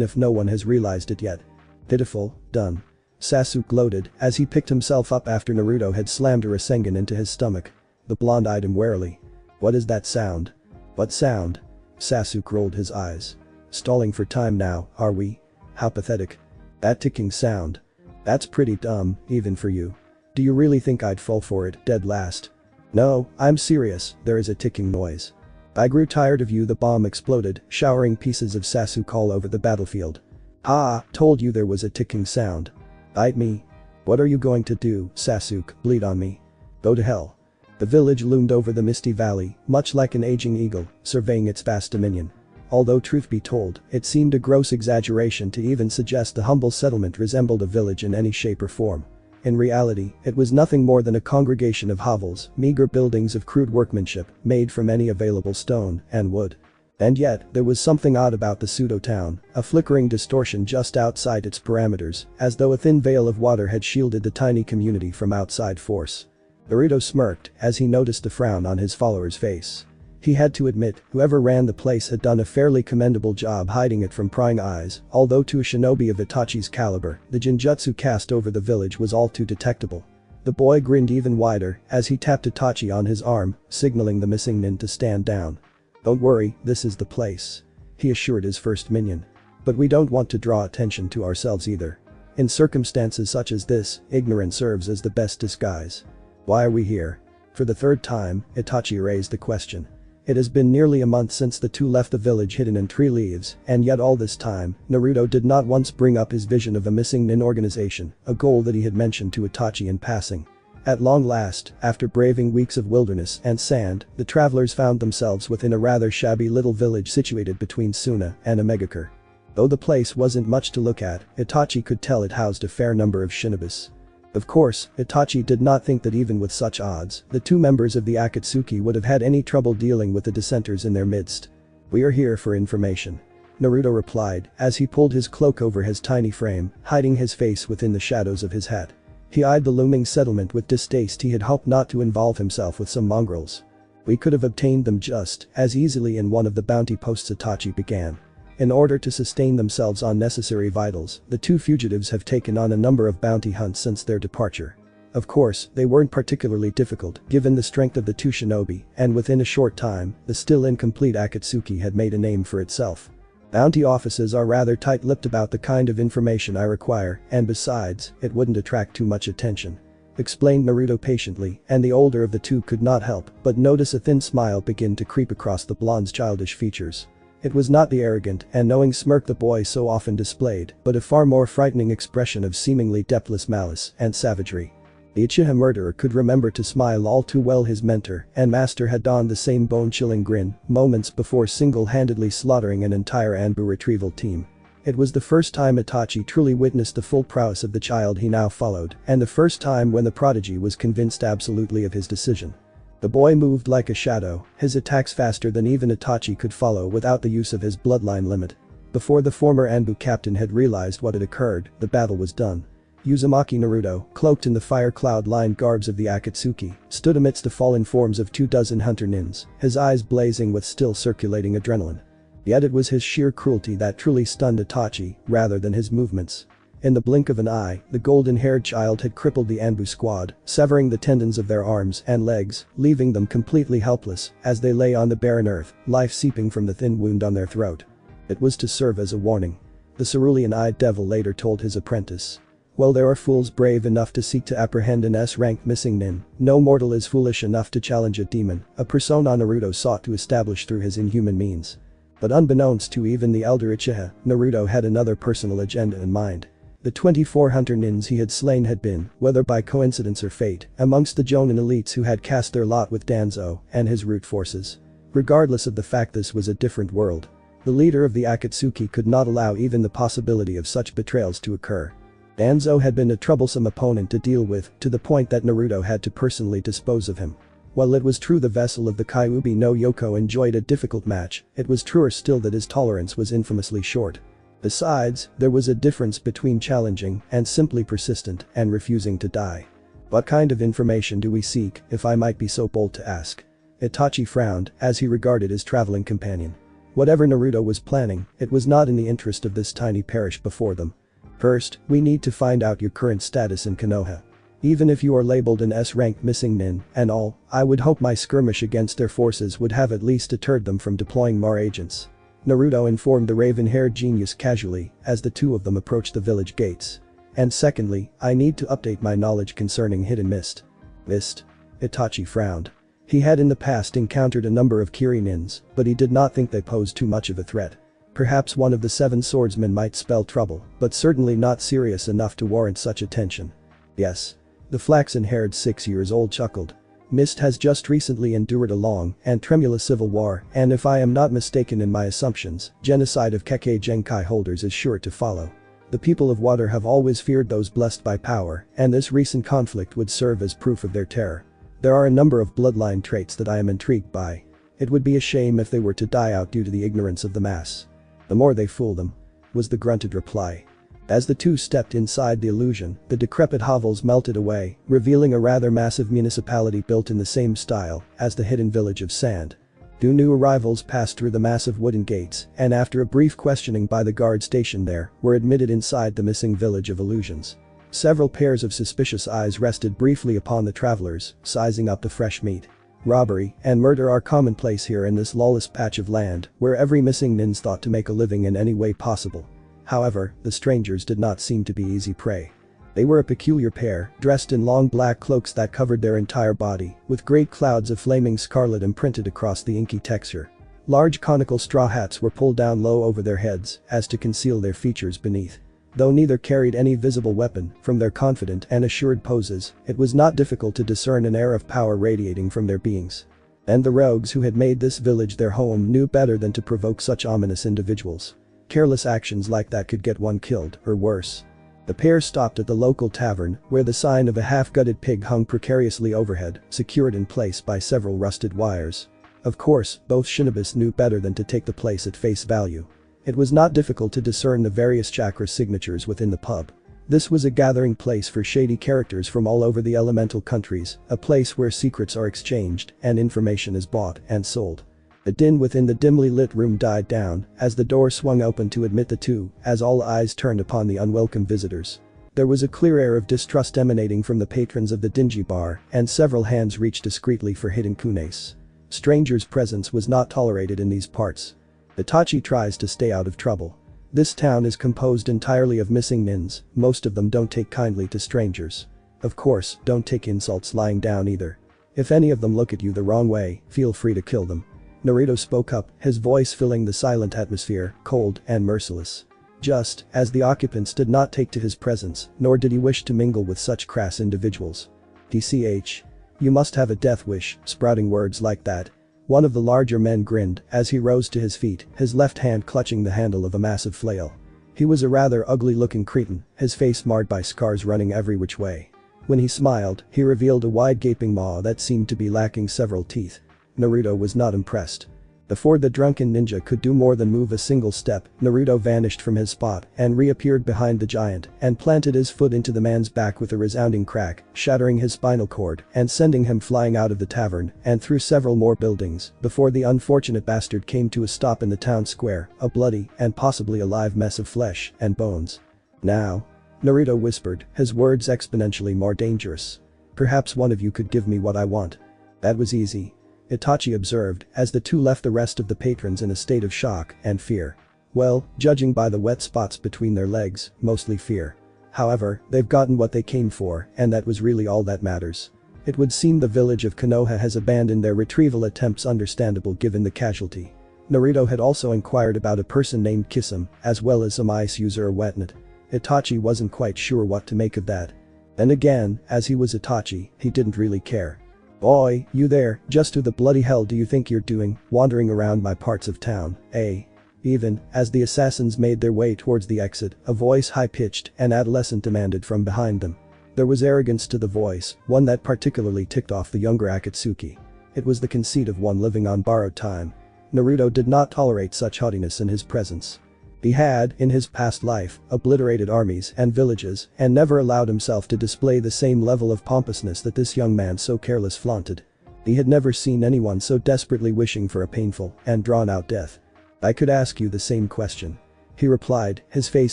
if no one has realized it yet. Pitiful, done. Sasuke gloated, as he picked himself up after Naruto had slammed a Rasengan into his stomach. The blonde eyed him warily. What is that sound? What sound? Sasuke rolled his eyes. Stalling for time now, are we? How pathetic. That ticking sound. That's pretty dumb, even for you. Do you really think I'd fall for it, dead last? No, I'm serious, there is a ticking noise. I grew tired of you. The bomb exploded, showering pieces of Sasuke all over the battlefield. Ah, told you there was a ticking sound. Bite me. What are you going to do, Sasuke, bleed on me? Go to hell. The village loomed over the misty valley, much like an aging eagle, surveying its vast dominion. Although truth be told, it seemed a gross exaggeration to even suggest the humble settlement resembled a village in any shape or form. In reality, it was nothing more than a congregation of hovels, meager buildings of crude workmanship, made from any available stone and wood. And yet, there was something odd about the pseudo-town, a flickering distortion just outside its parameters, as though a thin veil of water had shielded the tiny community from outside force. Naruto smirked as he noticed the frown on his follower's face. He had to admit, whoever ran the place had done a fairly commendable job hiding it from prying eyes, although to a shinobi of Itachi's caliber, the genjutsu cast over the village was all too detectable. The boy grinned even wider as he tapped Itachi on his arm, signaling the missing nin to stand down. Don't worry, this is the place. He assured his first minion. But we don't want to draw attention to ourselves either. In circumstances such as this, ignorance serves as the best disguise. Why are we here? For the third time, Itachi raised the question. It has been nearly a month since the two left the village hidden in tree leaves, and yet all this time, Naruto did not once bring up his vision of a missing nin organization, a goal that he had mentioned to Itachi in passing. At long last, after braving weeks of wilderness and sand, the travelers found themselves within a rather shabby little village situated between Suna and Omegakure. Though the place wasn't much to look at, Itachi could tell it housed a fair number of shinobis. Of course, Itachi did not think that even with such odds, the two members of the Akatsuki would have had any trouble dealing with the dissenters in their midst. We are here for information. Naruto replied as he pulled his cloak over his tiny frame, hiding his face within the shadows of his hat. He eyed the looming settlement with distaste. He had hoped not to involve himself with some mongrels. We could have obtained them just as easily in one of the bounty posts. Itachi began. In order to sustain themselves on necessary vitals, the two fugitives have taken on a number of bounty hunts since their departure. Of course, they weren't particularly difficult given the strength of the two shinobi, and within a short time, the still incomplete Akatsuki had made a name for itself. Bounty offices are rather tight-lipped about the kind of information I require, and besides, it wouldn't attract too much attention. Explained Naruto patiently, and the older of the two could not help but notice a thin smile begin to creep across the blonde's childish features. It was not the arrogant and knowing smirk the boy so often displayed, but a far more frightening expression of seemingly depthless malice and savagery. The Uchiha murderer could remember to smile all too well. His mentor and master had donned the same bone-chilling grin moments before single-handedly slaughtering an entire Anbu retrieval team. It was the first time Itachi truly witnessed the full prowess of the child he now followed, and the first time when the prodigy was convinced absolutely of his decision. The boy moved like a shadow, his attacks faster than even Itachi could follow without the use of his bloodline limit. Before the former Anbu captain had realized what had occurred, the battle was done. Uzumaki Naruto, cloaked in the fire cloud-lined garbs of the Akatsuki, stood amidst the fallen forms of 24 hunter nins, his eyes blazing with still circulating adrenaline. Yet it was his sheer cruelty that truly stunned Itachi, rather than his movements. In the blink of an eye, the golden-haired child had crippled the Anbu squad, severing the tendons of their arms and legs, leaving them completely helpless as they lay on the barren earth, life seeping from the thin wound on their throat. It was to serve as a warning. The cerulean-eyed devil later told his apprentice. While there are fools brave enough to seek to apprehend an S-ranked missing nin, no mortal is foolish enough to challenge a demon, a persona Naruto sought to establish through his inhuman means. But unbeknownst to even the elder Uchiha, Naruto had another personal agenda in mind. The 24 hunter nins he had slain had been, whether by coincidence or fate, amongst the Jonin elites who had cast their lot with Danzo and his root forces. Regardless of the fact, this was a different world. The leader of the Akatsuki could not allow even the possibility of such betrayals to occur. Danzo had been a troublesome opponent to deal with, to the point that Naruto had to personally dispose of him. While it was true the vessel of the Kyuubi no Yoko enjoyed a difficult match, it was truer still that his tolerance was infamously short. Besides, there was a difference between challenging and simply persistent and refusing to die. What kind of information do we seek, if I might be so bold to ask? Itachi frowned as he regarded his traveling companion. Whatever Naruto was planning, it was not in the interest of this tiny parish before them. First, we need to find out your current status in Konoha. Even if you are labeled an S-rank missing nin and all, I would hope my skirmish against their forces would have at least deterred them from deploying more agents. Naruto informed the raven-haired genius casually as the two of them approached the village gates. And secondly, I need to update my knowledge concerning Hidden Mist. Mist? Itachi frowned. He had in the past encountered a number of Kiri nins, but he did not think they posed too much of a threat. Perhaps one of the 7 swordsmen might spell trouble, but certainly not serious enough to warrant such attention. Yes. The flaxen-haired 6-year-old chuckled. Mist has just recently endured a long and tremulous civil war, and if I am not mistaken in my assumptions, genocide of Kekkei Genkai holders is sure to follow. The people of water have always feared those blessed by power, and this recent conflict would serve as proof of their terror. There are a number of bloodline traits that I am intrigued by. It would be a shame if they were to die out due to the ignorance of the mass. The more they fool them, was the grunted reply. As the two stepped inside the illusion, the decrepit hovels melted away, revealing a rather massive municipality built in the same style as the hidden village of sand. 2 new arrivals passed through the massive wooden gates, and after a brief questioning by the guard stationed there, were admitted inside the missing village of illusions. Several pairs of suspicious eyes rested briefly upon the travelers, sizing up the fresh meat. Robbery and murder are commonplace here in this lawless patch of land, where every missing nin's thought to make a living in any way possible. However, the strangers did not seem to be easy prey. They were a peculiar pair, dressed in long black cloaks that covered their entire body, with great clouds of flaming scarlet imprinted across the inky texture. Large conical straw hats were pulled down low over their heads, as to conceal their features beneath. Though neither carried any visible weapon, from their confident and assured poses, it was not difficult to discern an air of power radiating from their beings. And the rogues who had made this village their home knew better than to provoke such ominous individuals. Careless actions like that could get one killed, or worse. The pair stopped at the local tavern, where the sign of a half-gutted pig hung precariously overhead, secured in place by several rusted wires. Of course, both shinobis knew better than to take the place at face value. It was not difficult to discern the various chakra signatures within the pub. This was a gathering place for shady characters from all over the elemental countries, a place where secrets are exchanged and information is bought and sold. The din within the dimly lit room died down as the door swung open to admit the two, as all eyes turned upon the unwelcome visitors. There was a clear air of distrust emanating from the patrons of the dingy bar, and several hands reached discreetly for hidden kunes. Strangers' presence was not tolerated in these parts. Itachi tries to stay out of trouble. This town is composed entirely of missing nins, most of them don't take kindly to strangers. Of course, don't take insults lying down either. If any of them look at you the wrong way, feel free to kill them. Naruto spoke up, his voice filling the silent atmosphere, cold and merciless. Just as the occupants did not take to his presence, nor did he wish to mingle with such crass individuals. DCH. You must have a death wish, sprouting words like that. One of the larger men grinned as he rose to his feet, his left hand clutching the handle of a massive flail. He was a rather ugly-looking cretin, his face marred by scars running every which way. When he smiled, he revealed a wide gaping maw that seemed to be lacking several teeth. Naruto was not impressed. Before the drunken ninja could do more than move a single step, Naruto vanished from his spot and reappeared behind the giant and planted his foot into the man's back with a resounding crack, shattering his spinal cord and sending him flying out of the tavern and through several more buildings before the unfortunate bastard came to a stop in the town square, a bloody and possibly alive mess of flesh and bones. Now? Naruto whispered, his words exponentially more dangerous. Perhaps one of you could give me what I want. That was easy. Itachi observed as the two left the rest of the patrons in a state of shock and fear. Well, judging by the wet spots between their legs, mostly fear. However, they've gotten what they came for, and that was really all that matters. It would seem the village of Konoha has abandoned their retrieval attempts, understandable given the casualty. Naruto had also inquired about a person named Kisame, as well as some ice user or wetnut. Itachi wasn't quite sure what to make of that. Then again, as he was Itachi, he didn't really care. Boy, you there, just who the bloody hell do you think you're doing, wandering around my parts of town, eh? Even as the assassins made their way towards the exit, a voice high-pitched and adolescent demanded from behind them. There was arrogance to the voice, one that particularly ticked off the younger Akatsuki. It was the conceit of one living on borrowed time. Naruto did not tolerate such haughtiness in his presence. He had, in his past life, obliterated armies and villages and never allowed himself to display the same level of pompousness that this young man so careless flaunted. He had never seen anyone so desperately wishing for a painful and drawn-out death. "I could ask you the same question," he replied, his face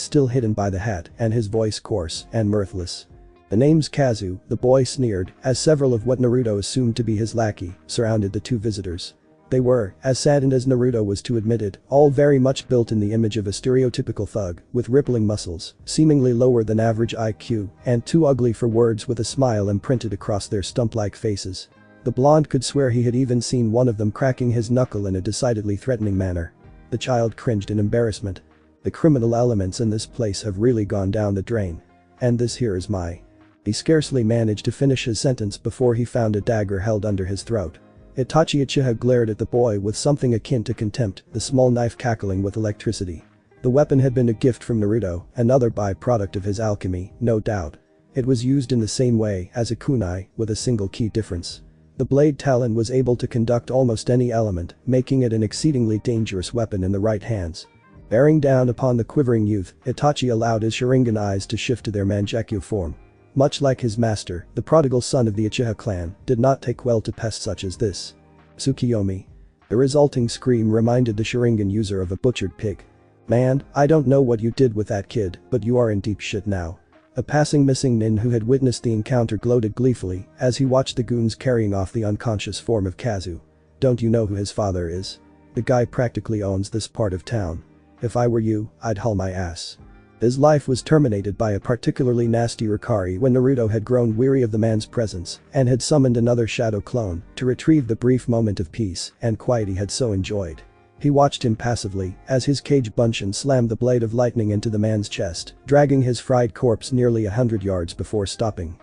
still hidden by the hat and his voice coarse and mirthless. "The name's Kazu," the boy sneered, as several of what Naruto assumed to be his lackey surrounded the two visitors. They were, as saddened as Naruto was to admit it, all very much built in the image of a stereotypical thug, with rippling muscles, seemingly lower than average IQ, and too ugly for words with a smile imprinted across their stump-like faces. The blonde could swear he had even seen one of them cracking his knuckle in a decidedly threatening manner. The child cringed in embarrassment. "The criminal elements in this place have really gone down the drain. And this here is my..." He scarcely managed to finish his sentence before he found a dagger held under his throat. Itachi Uchiha glared at the boy with something akin to contempt, the small knife cackling with electricity. The weapon had been a gift from Naruto, another byproduct of his alchemy, no doubt. It was used in the same way as a kunai, with a single key difference. The blade talon was able to conduct almost any element, making it an exceedingly dangerous weapon in the right hands. Bearing down upon the quivering youth, Itachi allowed his Sharingan eyes to shift to their Mangekyo form. Much like his master, the prodigal son of the Uchiha clan did not take well to pests such as this. "Tsukiyomi." The resulting scream reminded the Sharingan user of a butchered pig. "Man, I don't know what you did with that kid, but you are in deep shit now." A passing missing nin who had witnessed the encounter gloated gleefully as he watched the goons carrying off the unconscious form of Kazu. "Don't you know who his father is? The guy practically owns this part of town. If I were you, I'd haul my ass." His life was terminated by a particularly nasty Rikari when Naruto had grown weary of the man's presence and had summoned another shadow clone to retrieve the brief moment of peace and quiet he had so enjoyed. He watched him passively as his Kage Bunshin slammed the blade of lightning into the man's chest, dragging his fried corpse nearly 100 yards before stopping.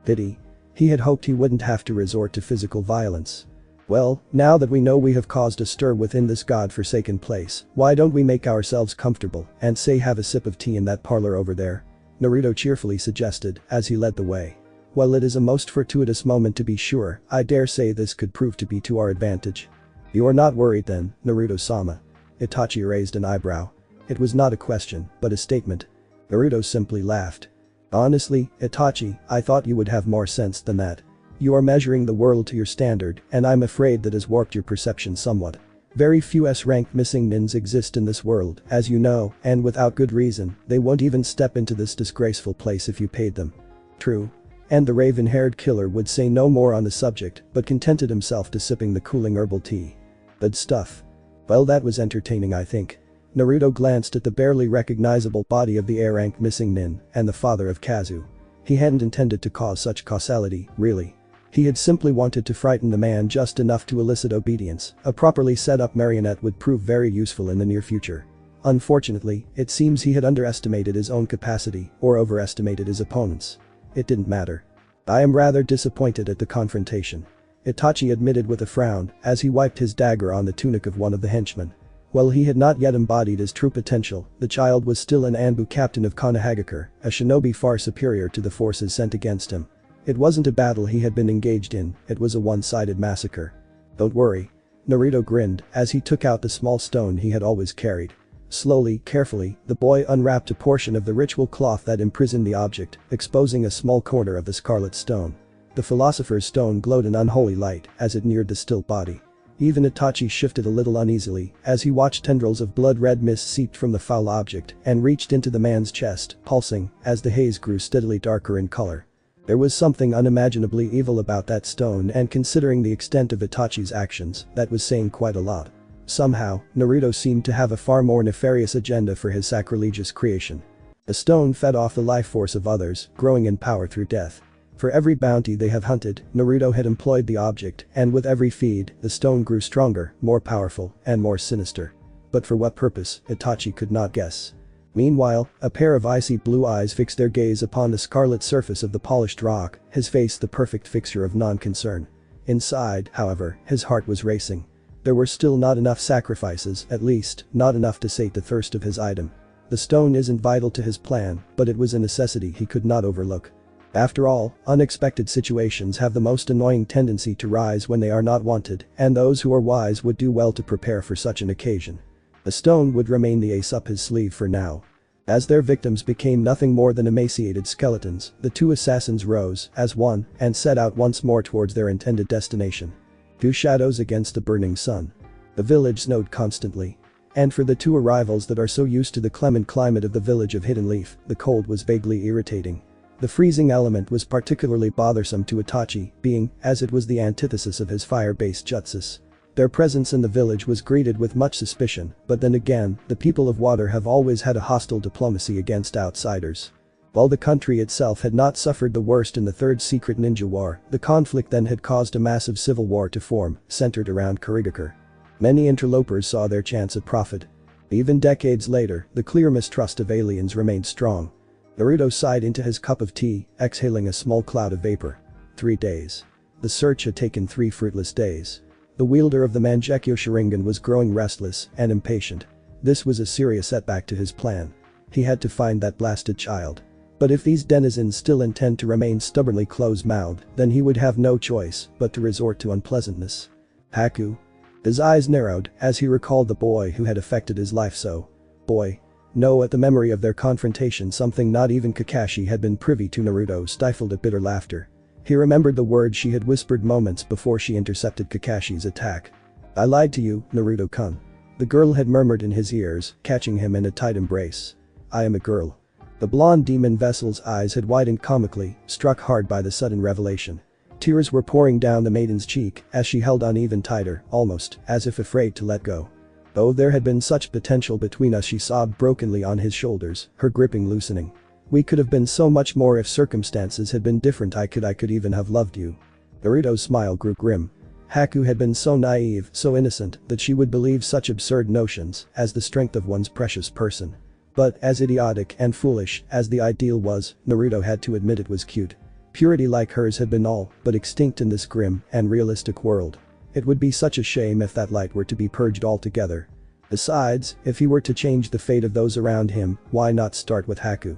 Pity. He had hoped he wouldn't have to resort to physical violence. "Well, now that we know we have caused a stir within this god-forsaken place, why don't we make ourselves comfortable and say have a sip of tea in that parlor over there?" Naruto cheerfully suggested as he led the way. "Well, it is a most fortuitous moment to be sure, I dare say this could prove to be to our advantage." "You are not worried then, Naruto-sama?" Itachi raised an eyebrow. It was not a question, but a statement. Naruto simply laughed. "Honestly, Itachi, I thought you would have more sense than that. You are measuring the world to your standard, and I'm afraid that has warped your perception somewhat. Very few S-rank missing nins exist in this world, as you know, and without good reason, they won't even step into this disgraceful place if you paid them." "True." And the raven-haired killer would say no more on the subject, but contented himself to sipping the cooling herbal tea. "Good stuff." "Well, that was entertaining, I think." Naruto glanced at the barely recognizable body of the A-rank missing nin and the father of Kazu. He hadn't intended to cause such causality, really. He had simply wanted to frighten the man just enough to elicit obedience. A properly set up marionette would prove very useful in the near future. Unfortunately, it seems he had underestimated his own capacity or overestimated his opponent's. It didn't matter. "I am rather disappointed at the confrontation," Itachi admitted with a frown as he wiped his dagger on the tunic of one of the henchmen. While he had not yet embodied his true potential, the child was still an Anbu captain of Konohagakure, a shinobi far superior to the forces sent against him. It wasn't a battle he had been engaged in, it was a one-sided massacre. "Don't worry." Naruto grinned as he took out the small stone he had always carried. Slowly, carefully, the boy unwrapped a portion of the ritual cloth that imprisoned the object, exposing a small corner of the scarlet stone. The philosopher's stone glowed an unholy light as it neared the still body. Even Itachi shifted a little uneasily as he watched tendrils of blood-red mist seeped from the foul object and reached into the man's chest, pulsing as the haze grew steadily darker in color. There was something unimaginably evil about that stone, and considering the extent of Itachi's actions, that was saying quite a lot. Somehow, Naruto seemed to have a far more nefarious agenda for his sacrilegious creation. The stone fed off the life force of others, growing in power through death. For every bounty they have hunted, Naruto had employed the object, and with every feed, the stone grew stronger, more powerful, and more sinister. But for what purpose, Itachi could not guess. Meanwhile, a pair of icy blue eyes fixed their gaze upon the scarlet surface of the polished rock, his face the perfect fixture of non-concern. Inside, however, his heart was racing. There were still not enough sacrifices, at least, not enough to sate the thirst of his item. The stone isn't vital to his plan, but it was a necessity he could not overlook. After all, unexpected situations have the most annoying tendency to rise when they are not wanted, and those who are wise would do well to prepare for such an occasion. The stone would remain the ace up his sleeve for now. As their victims became nothing more than emaciated skeletons, the two assassins rose, as one, and set out once more towards their intended destination. Two shadows against a burning sun. The village snowed constantly. And for the two arrivals that are so used to the clement climate of the village of Hidden Leaf, the cold was vaguely irritating. The freezing element was particularly bothersome to Itachi, being, as it was the antithesis of his fire-based jutsus. Their presence in the village was greeted with much suspicion, but then again, the people of water have always had a hostile diplomacy against outsiders. While the country itself had not suffered the worst in the Third Secret Ninja War, the conflict then had caused a massive civil war to form, centered around Kurigakure. Many interlopers saw their chance at profit. Even decades later, the clear mistrust of aliens remained strong. Naruto sighed into his cup of tea, exhaling a small cloud of vapor. 3 days. The search had taken 3 fruitless days. The wielder of the Mangekyo Sharingan was growing restless and impatient. This was a serious setback to his plan. He had to find that blasted child. But if these denizens still intend to remain stubbornly close-mouthed, then he would have no choice but to resort to unpleasantness. Haku? His eyes narrowed as he recalled the boy who had affected his life so. Boy. No, at the memory of their confrontation, something not even Kakashi had been privy to. Naruto stifled a bitter laughter. He remembered the words she had whispered moments before she intercepted Kakashi's attack. I lied to you, Naruto-kun. The girl had murmured in his ears, catching him in a tight embrace. I am a girl. The blonde demon vessel's eyes had widened comically, struck hard by the sudden revelation. Tears were pouring down the maiden's cheek as she held on even tighter, almost as if afraid to let go. Though there had been such potential between us, she sobbed brokenly on his shoulders, her gripping loosening. We could have been so much more if circumstances had been different. I could even have loved you. Naruto's smile grew grim. Haku had been so naive, so innocent, that she would believe such absurd notions as the strength of one's precious person. But, as idiotic and foolish as the ideal was, Naruto had to admit it was cute. Purity like hers had been all but extinct in this grim and realistic world. It would be such a shame if that light were to be purged altogether. Besides, if he were to change the fate of those around him, why not start with Haku?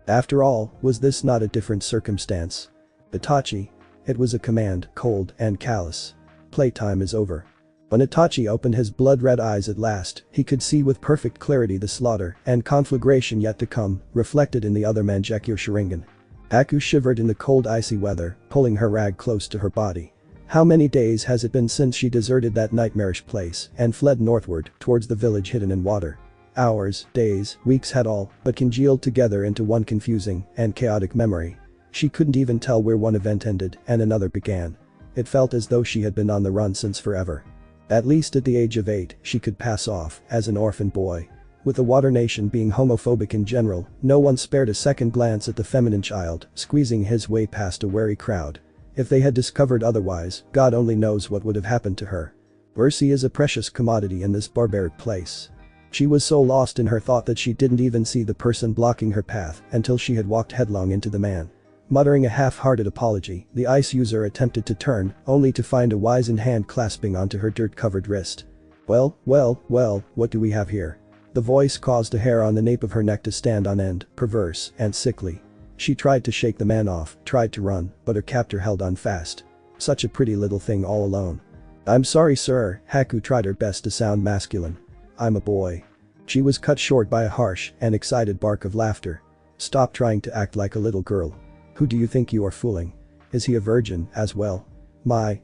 After all, was this not a different circumstance? Itachi. It was a command, cold and callous. Playtime is over. When Itachi opened his blood-red eyes at last, he could see with perfect clarity the slaughter and conflagration yet to come, reflected in the other Mangekyo Sharingan. Haku shivered in the cold icy weather, pulling her rag close to her body. How many days has it been since she deserted that nightmarish place and fled northward towards the village hidden in water? Hours, days, weeks had all but congealed together into one confusing and chaotic memory. She couldn't even tell where one event ended and another began. It felt as though she had been on the run since forever. At least at the age of 8, she could pass off as an orphan boy. With the Water Nation being homophobic in general, no one spared a second glance at the feminine child, squeezing his way past a wary crowd. If they had discovered otherwise, God only knows what would have happened to her. Mercy is a precious commodity in this barbaric place. She was so lost in her thought that she didn't even see the person blocking her path until she had walked headlong into the man. Muttering a half-hearted apology, the ice user attempted to turn, only to find a wizened hand clasping onto her dirt-covered wrist. Well, what do we have here? The voice caused a hair on the nape of her neck to stand on end, perverse and sickly. She tried to shake the man off, tried to run, but her captor held on fast. Such a pretty little thing all alone. I'm sorry, sir, Haku tried her best to sound masculine. I'm a boy. She was cut short by a harsh and excited bark of laughter. Stop trying to act like a little girl. Who do you think you are fooling? Is he a virgin as well? My,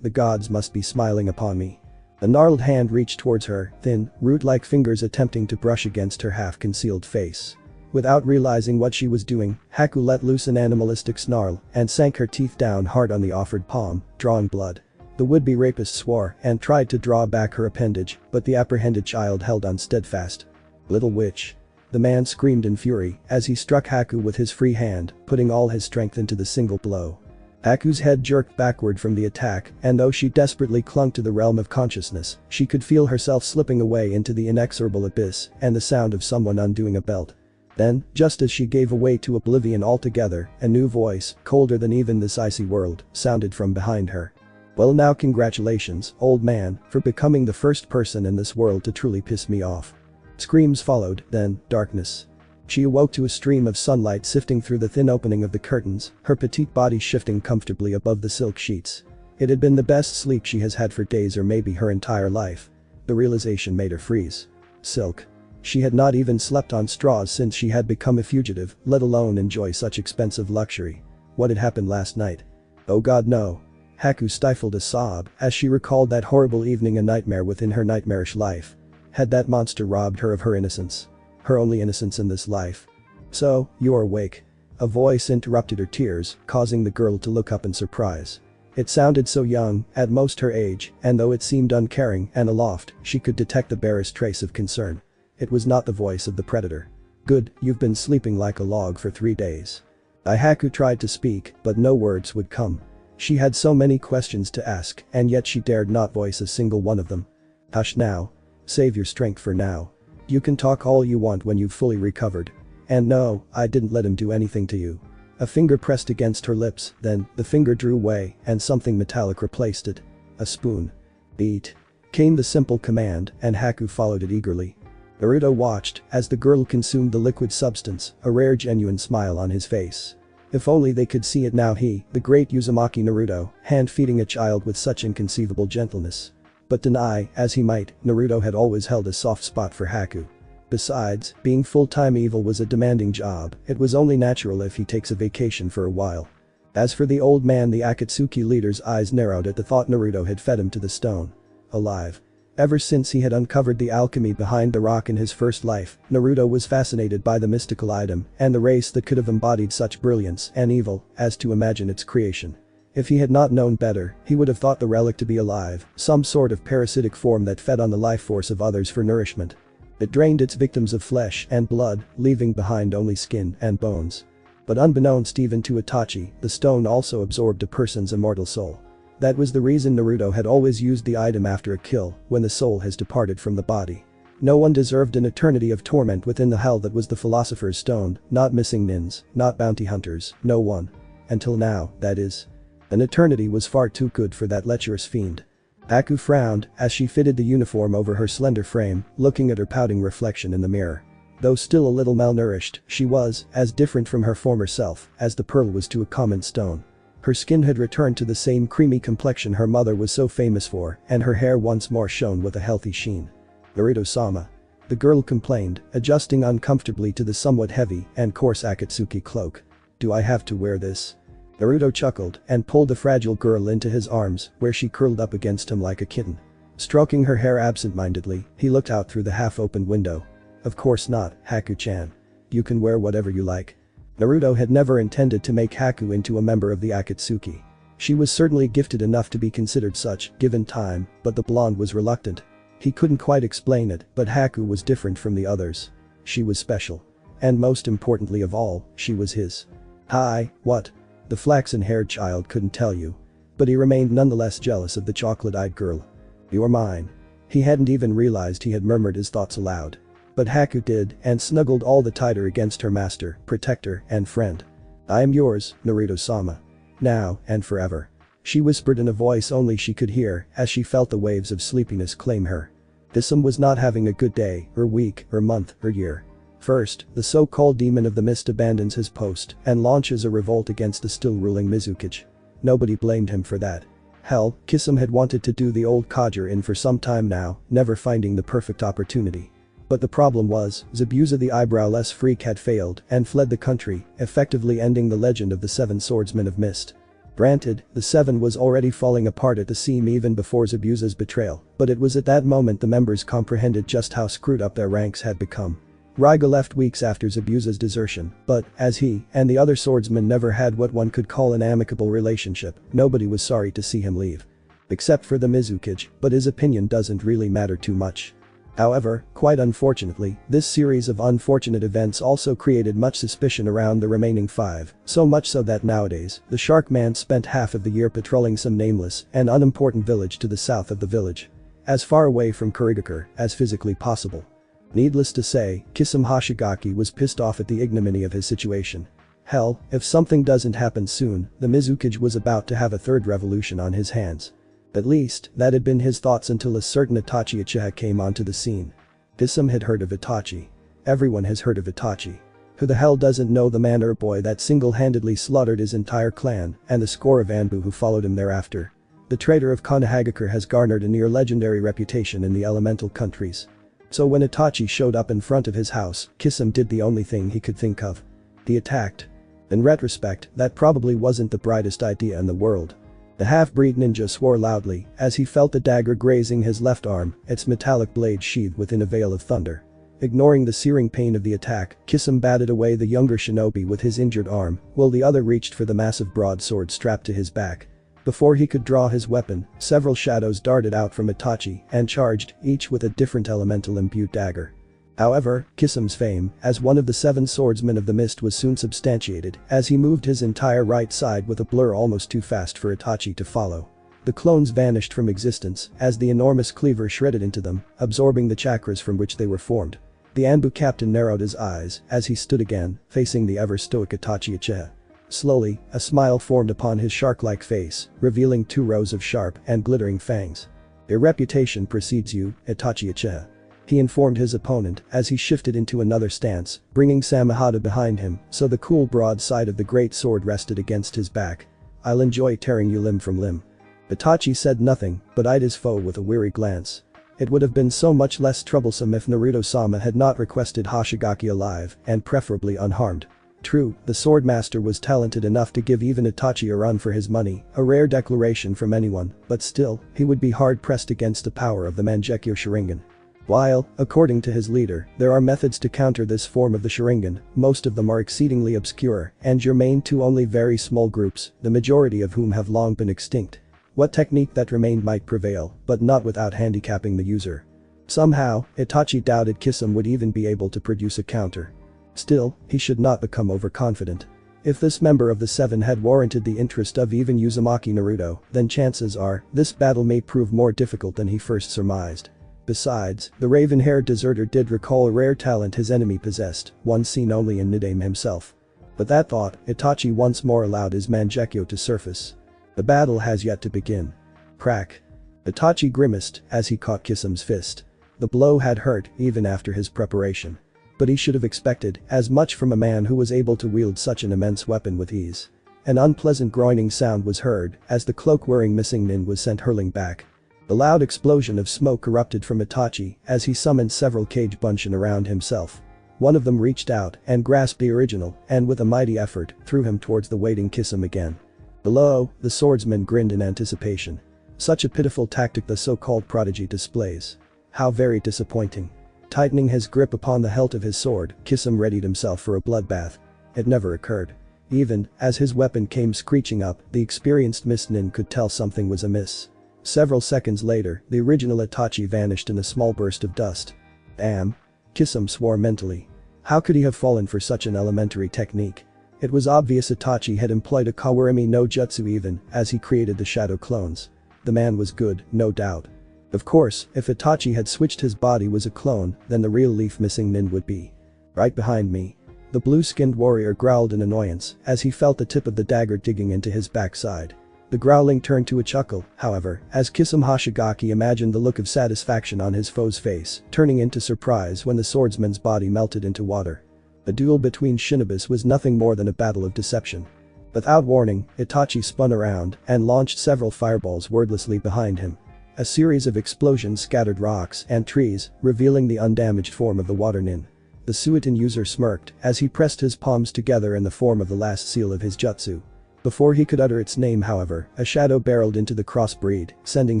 the gods must be smiling upon me. A gnarled hand reached towards her, thin, root-like fingers attempting to brush against her half-concealed face. Without realizing what she was doing, Haku let loose an animalistic snarl and sank her teeth down hard on the offered palm, drawing blood. The would-be rapist swore and tried to draw back her appendage, but the apprehended child held on steadfast. Little witch. The man screamed in fury as he struck Haku with his free hand, putting all his strength into the single blow. Haku's head jerked backward from the attack, and though she desperately clung to the realm of consciousness, she could feel herself slipping away into the inexorable abyss and the sound of someone undoing a belt. Then, just as she gave way to oblivion altogether, a new voice, colder than even this icy world, sounded from behind her. Well now congratulations, old man, for becoming the first person in this world to truly piss me off. Screams followed, then, darkness. She awoke to a stream of sunlight sifting through the thin opening of the curtains, her petite body shifting comfortably above the silk sheets. It had been the best sleep she has had for days or maybe her entire life. The realization made her freeze. Silk. She had not even slept on straws since she had become a fugitive, let alone enjoy such expensive luxury. What had happened last night? Oh god no. Haku stifled a sob as she recalled that horrible evening, a nightmare within her nightmarish life. Had that monster robbed her of her innocence? Her only innocence in this life? So, you're awake. A voice interrupted her tears, causing the girl to look up in surprise. It sounded so young, at most her age, and though it seemed uncaring and aloft, she could detect the barest trace of concern. It was not the voice of the predator. Good, you've been sleeping like a log for 3 days. Haku tried to speak, but no words would come. She had so many questions to ask, and yet she dared not voice a single one of them. Hush now. Save your strength for now. You can talk all you want when you've fully recovered. And no, I didn't let him do anything to you. A finger pressed against her lips, then, the finger drew away, and something metallic replaced it. A spoon. Eat. Came the simple command, and Haku followed it eagerly. Naruto watched as the girl consumed the liquid substance, a rare genuine smile on his face. If only they could see it now, he, the great Uzumaki Naruto, hand-feeding a child with such inconceivable gentleness. But deny, as he might, Naruto had always held a soft spot for Haku. Besides, being full-time evil was a demanding job, it was only natural if he takes a vacation for a while. As for the old man, the Akatsuki leader's eyes narrowed at the thought Naruto had fed him to the stone. Alive. Ever since he had uncovered the alchemy behind the rock in his first life, Naruto was fascinated by the mystical item and the race that could have embodied such brilliance and evil as to imagine its creation. If he had not known better, he would have thought the relic to be alive, some sort of parasitic form that fed on the life force of others for nourishment. It drained its victims of flesh and blood, leaving behind only skin and bones. But unbeknownst even to Itachi, the stone also absorbed a person's immortal soul. That was the reason Naruto had always used the item after a kill, when the soul has departed from the body. No one deserved an eternity of torment within the hell that was the Philosopher's Stone, not missing nins, not bounty hunters, no one. Until now, that is. An eternity was far too good for that lecherous fiend. Haku frowned as she fitted the uniform over her slender frame, looking at her pouting reflection in the mirror. Though still a little malnourished, she was as different from her former self as the pearl was to a common stone. Her skin had returned to the same creamy complexion her mother was so famous for, and her hair once more shone with a healthy sheen. Naruto-sama. The girl complained, adjusting uncomfortably to the somewhat heavy and coarse Akatsuki cloak. Do I have to wear this? Naruto chuckled and pulled the fragile girl into his arms, where she curled up against him like a kitten. Stroking her hair absent-mindedly, he looked out through the half-opened window. Of course not, Haku-chan. You can wear whatever you like. Naruto had never intended to make Haku into a member of the Akatsuki. She was certainly gifted enough to be considered such, given time, but the blonde was reluctant. He couldn't quite explain it, but Haku was different from the others. She was special. And most importantly of all, she was his. Hi, what? The flaxen-haired child couldn't tell you. But he remained nonetheless jealous of the chocolate-eyed girl. You're mine. He hadn't even realized he had murmured his thoughts aloud. But Haku did and snuggled all the tighter against her master, protector, and friend. I am yours, Naruto-sama. Now and forever. She whispered in a voice only she could hear as she felt the waves of sleepiness claim her. Thisum was not having a good day, or week, or month, or year. First, the so-called demon of the mist abandons his post and launches a revolt against the still ruling Mizukage. Nobody blamed him for that. Hell, Kisame had wanted to do the old codger in for some time now, never finding the perfect opportunity. But the problem was, Zabuza the eyebrowless freak had failed and fled the country, effectively ending the legend of the Seven Swordsmen of Mist. Granted, the Seven was already falling apart at the seam even before Zabuza's betrayal, but it was at that moment the members comprehended just how screwed up their ranks had become. Raiga left weeks after Zabuza's desertion, but, as he and the other swordsmen never had what one could call an amicable relationship, nobody was sorry to see him leave. Except for the Mizukage, but his opinion doesn't really matter too much. However, quite unfortunately, this series of unfortunate events also created much suspicion around the remaining 5, so much so that nowadays, the Shark Man spent half of the year patrolling some nameless and unimportant village to the south of the village. As far away from Kurigakure as physically possible. Needless to say, Kisame Hoshigaki was pissed off at the ignominy of his situation. Hell, if something doesn't happen soon, the Mizukage was about to have a third revolution on his hands. At least, that had been his thoughts until a certain Itachi Uchiha came onto the scene. Kisum had heard of Itachi. Everyone has heard of Itachi. Who the hell doesn't know the man or boy that single-handedly slaughtered his entire clan and the score of Anbu who followed him thereafter? The traitor of Konohagakure has garnered a near-legendary reputation in the elemental countries. So when Itachi showed up in front of his house, Kisum did the only thing he could think of. He attacked. In retrospect, that probably wasn't the brightest idea in the world. The half-breed ninja swore loudly as he felt the dagger grazing his left arm, its metallic blade sheathed within a veil of thunder. Ignoring the searing pain of the attack, Kisum batted away the younger shinobi with his injured arm, while the other reached for the massive broadsword strapped to his back. Before he could draw his weapon, several shadows darted out from Itachi and charged, each with a different elemental-imbued dagger. However, Kisum's fame as one of the 7 swordsmen of the mist was soon substantiated as he moved his entire right side with a blur almost too fast for Itachi to follow. The clones vanished from existence as the enormous cleaver shredded into them, absorbing the chakras from which they were formed. The Anbu captain narrowed his eyes as he stood again, facing the ever-stoic Itachi Uchiha. Slowly, a smile formed upon his shark-like face, revealing 2 rows of sharp and glittering fangs. "Your reputation precedes you, Itachi Uchiha," he informed his opponent as he shifted into another stance, bringing Samehada behind him so the cool broad side of the great sword rested against his back. "I'll enjoy tearing you limb from limb." Itachi said nothing, but eyed his foe with a weary glance. It would have been so much less troublesome if Naruto-sama had not requested Hoshigaki alive and preferably unharmed. True, the swordmaster was talented enough to give even Itachi a run for his money, a rare declaration from anyone, but still, he would be hard-pressed against the power of the Mangekyo Sharingan. While, according to his leader, there are methods to counter this form of the Sharingan, most of them are exceedingly obscure and germane to only very small groups, the majority of whom have long been extinct. What technique that remained might prevail, but not without handicapping the user. Somehow, Itachi doubted Kisum would even be able to produce a counter. Still, he should not become overconfident. If this member of the 7 had warranted the interest of even Uzumaki Naruto, then chances are, this battle may prove more difficult than he first surmised. Besides, the raven-haired deserter did recall a rare talent his enemy possessed, one seen only in Nidaime himself. But that thought, Itachi once more allowed his Mangekyo to surface. The battle has yet to begin. Crack. Itachi grimaced as he caught Kisum's fist. The blow had hurt even after his preparation. But he should have expected as much from a man who was able to wield such an immense weapon with ease. An unpleasant groaning sound was heard as the cloak-wearing missing nin was sent hurling back. The loud explosion of smoke erupted from Itachi as he summoned several cage bunshin around himself. One of them reached out and grasped the original and with a mighty effort threw him towards the waiting Kisum again. Below, the swordsman grinned in anticipation. Such a pitiful tactic the so-called prodigy displays. How very disappointing. Tightening his grip upon the hilt of his sword, Kisum readied himself for a bloodbath. It never occurred. Even as his weapon came screeching up, the experienced mist nin could tell something was amiss. Several seconds later, the original Itachi vanished in a small burst of dust. Damn. Kisum swore mentally. How could he have fallen for such an elementary technique? It was obvious Itachi had employed a Kawurimi no Jutsu even as he created the shadow clones. The man was good, no doubt. Of course, if Itachi had switched his body was a clone, then the real leaf missing nin would be right behind me. The blue-skinned warrior growled in annoyance as he felt the tip of the dagger digging into his backside. The growling turned to a chuckle, however, as Kisum Hoshigaki imagined the look of satisfaction on his foe's face, turning into surprise when the swordsman's body melted into water. A duel between shinobis was nothing more than a battle of deception. Without warning, Itachi spun around and launched several fireballs wordlessly behind him. A series of explosions scattered rocks and trees, revealing the undamaged form of the water nin. The Suiton user smirked as he pressed his palms together in the form of the last seal of his jutsu. Before he could utter its name however, a shadow barreled into the crossbreed, sending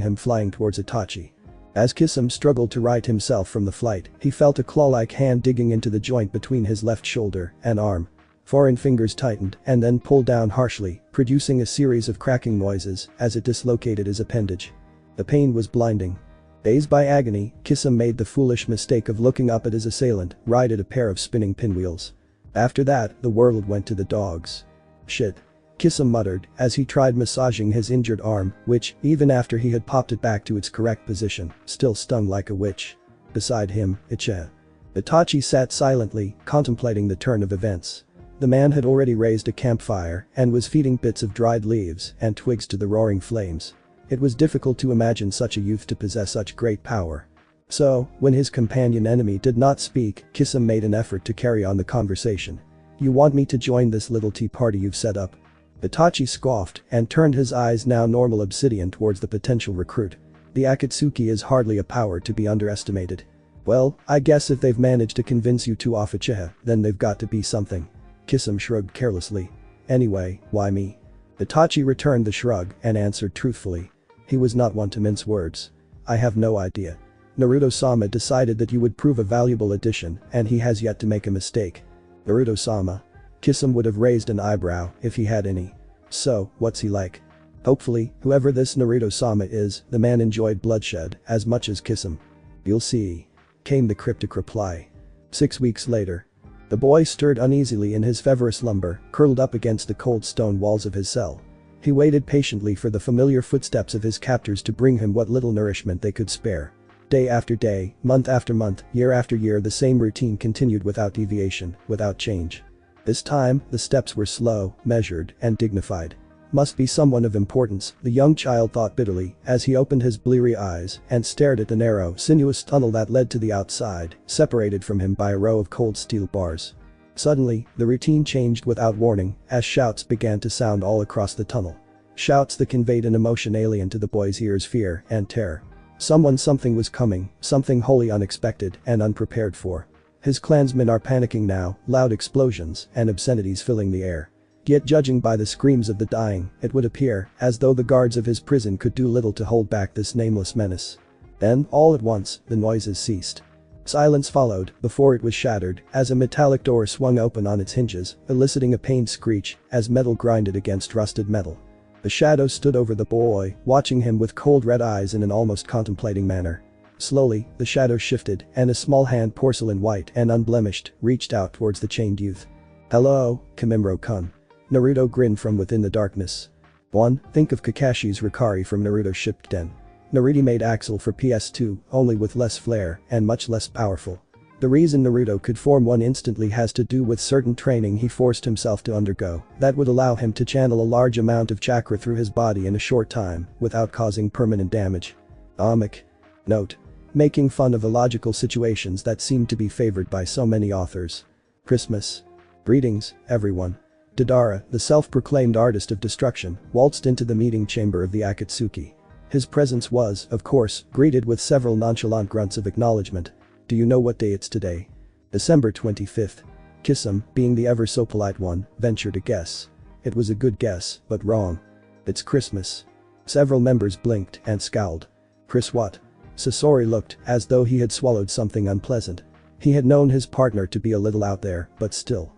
him flying towards Itachi. As Kisum struggled to right himself from the flight, he felt a claw-like hand digging into the joint between his left shoulder and arm. Foreign fingers tightened and then pulled down harshly, producing a series of cracking noises as it dislocated his appendage. The pain was blinding. Dazed by agony, Kisum made the foolish mistake of looking up at his assailant, right at a pair of spinning pinwheels. After that, the world went to the dogs. Shit. Kisum muttered as he tried massaging his injured arm, which, even after he had popped it back to its correct position, still stung like a witch. Beside him, Itachi sat silently, contemplating the turn of events. The man had already raised a campfire and was feeding bits of dried leaves and twigs to the roaring flames. It was difficult to imagine such a youth to possess such great power. So, when his companion enemy did not speak, Kisum made an effort to carry on the conversation. "You want me to join this little tea party you've set up?" Itachi scoffed and turned his eyes now normal obsidian towards the potential recruit. The Akatsuki is hardly a power to be underestimated. "Well, I guess if they've managed to convince you to off Uchiha, then they've got to be something." Kisum shrugged carelessly. "Anyway, why me?" Itachi returned the shrug and answered truthfully. He was not one to mince words. "I have no idea. Naruto-sama decided that you would prove a valuable addition and he has yet to make a mistake." Naruto-sama? Kisum would have raised an eyebrow if he had any. "So, what's he like?" Hopefully, whoever this Naruto-sama is, the man enjoyed bloodshed as much as Kisum. "You'll see," came the cryptic reply. 6 weeks later. The boy stirred uneasily in his feverous slumber, curled up against the cold stone walls of his cell. He waited patiently for the familiar footsteps of his captors to bring him what little nourishment they could spare. Day after day, month after month, year after year, the same routine continued without deviation, without change. This time, the steps were slow, measured, and dignified. Must be someone of importance, the young child thought bitterly as he opened his bleary eyes and stared at the narrow, sinuous tunnel that led to the outside, separated from him by a row of cold steel bars. Suddenly, the routine changed without warning as shouts began to sound all across the tunnel. Shouts that conveyed an emotion alien to the boy's ears: fear and terror. Something was coming, something wholly unexpected and unprepared for. His clansmen are panicking now, loud explosions and obscenities filling the air. Yet judging by the screams of the dying, it would appear as though the guards of his prison could do little to hold back this nameless menace. Then, all at once, the noises ceased. Silence followed before it was shattered as a metallic door swung open on its hinges, eliciting a pained screech as metal grinded against rusted metal. The shadow stood over the boy, watching him with cold red eyes in an almost contemplating manner. Slowly, the shadow shifted and a small hand, porcelain white and unblemished, reached out towards the chained youth. "Hello, Kamimaro-kun." Naruto grinned from within the darkness. "1. Think of Kakashi's Rikari from Naruto Shippuden. Nariti made Axel for PS2, only with less flair and much less powerful. The reason Naruto could form one instantly has to do with certain training he forced himself to undergo that would allow him to channel a large amount of chakra through his body in a short time without causing permanent damage." Comic. Note. Making fun of illogical situations that seem to be favored by so many authors. Christmas. Greetings, everyone. Deidara, the self-proclaimed artist of destruction, waltzed into the meeting chamber of the Akatsuki. His presence was, of course, greeted with several nonchalant grunts of acknowledgement. "Do you know what day it's today?" "December 25th. Kisum, being the ever so polite one, ventured a guess. It was a good guess, but wrong. "It's Christmas." Several members blinked and scowled. "Chris what?" Sasori looked as though he had swallowed something unpleasant. He had known his partner to be a little out there, but still.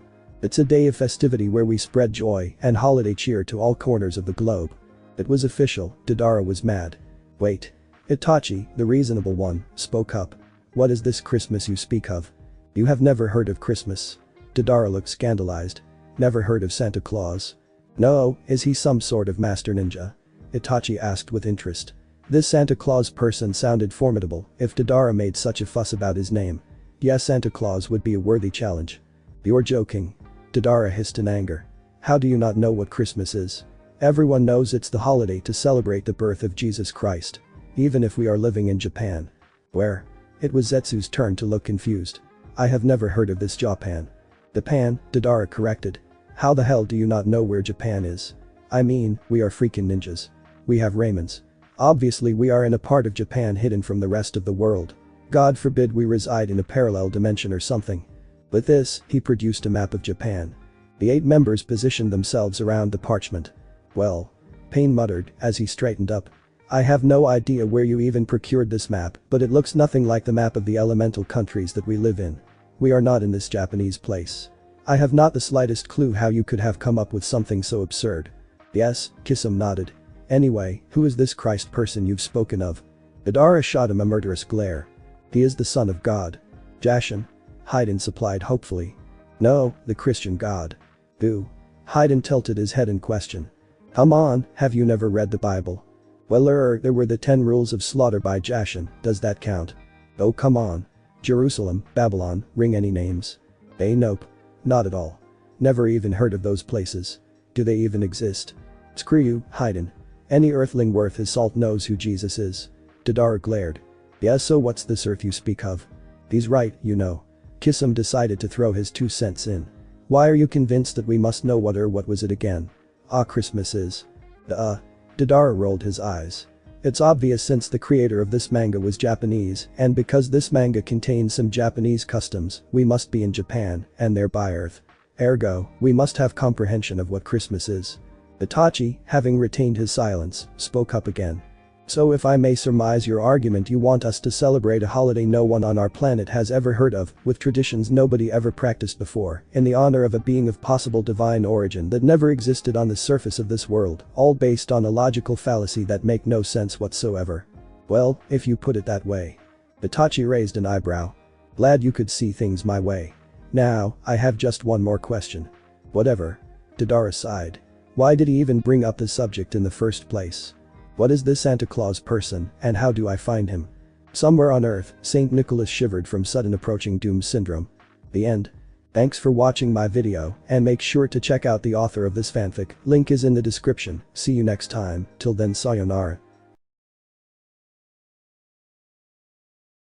"It's a day of festivity where we spread joy and holiday cheer to all corners of the globe." It was official, Deidara was mad. "Wait." Itachi, the reasonable one, spoke up. "What is this Christmas you speak of? You have never heard of Christmas?" Deidara looked scandalized. "Never heard of Santa Claus?" "No, is he some sort of master ninja?" Itachi asked with interest. This Santa Claus person sounded formidable if Deidara made such a fuss about his name. Yes, Santa Claus would be a worthy challenge. "You're joking." Deidara hissed in anger. "How do you not know what Christmas is? Everyone knows it's the holiday to celebrate the birth of Jesus Christ. Even if we are living in Japan." "Where?" It was Zetsu's turn to look confused. "I have never heard of this Japan." "Japan," Deidara corrected. "How the hell do you not know where Japan is? I mean, we are freaking ninjas. We have ramens. Obviously we are in a part of Japan hidden from the rest of the world. God forbid we reside in a parallel dimension or something." With this, he produced a map of Japan. The 8 members positioned themselves around the parchment. "Well," Pain muttered as he straightened up. "I have no idea where you even procured this map, but it looks nothing like the map of the elemental countries that we live in. We are not in this Japanese place. I have not the slightest clue how you could have come up with something so absurd." "Yes," Kisum nodded. "Anyway, who is this Christ person you've spoken of?" Deidara shot him a murderous glare. "He is the son of God." "Jashin?" Haydn supplied hopefully. "No, the Christian God." "Boo." Haydn tilted his head in question. "Come on, have you never read the Bible?" "Well, there were the 10 rules of slaughter by Jashin, does that count?" "Oh come on. Jerusalem, Babylon, ring any names?" Nope. Not at all. Never even heard of those places. Do they even exist?" "Screw you, Haydn. Any earthling worth his salt knows who Jesus is. Deidara glared. Yeah, so what's this earth you speak of? He's right, you know. Kisum decided to throw his 2 cents in. Why are you convinced that we must know what was it again? Ah, Christmas is. Deidara rolled his eyes. It's obvious since the creator of this manga was Japanese, and because this manga contains some Japanese customs, we must be in Japan, and thereby Earth. Ergo, we must have comprehension of what Christmas is. Itachi, having retained his silence, spoke up again. So if I may surmise your argument, you want us to celebrate a holiday no one on our planet has ever heard of, with traditions nobody ever practiced before, in the honor of a being of possible divine origin that never existed on the surface of this world, all based on a logical fallacy that make no sense whatsoever. Well, if you put it that way. Itachi raised an eyebrow. Glad you could see things my way. Now, I have just one more question. Whatever. Deidara sighed. Why did he even bring up the subject in the first place? What is this Santa Claus person, and how do I find him? Somewhere on Earth, St. Nicholas shivered from sudden approaching doom syndrome. The end. Thanks for watching my video, and make sure to check out the author of this fanfic, link is in the description. See you next time, till then sayonara.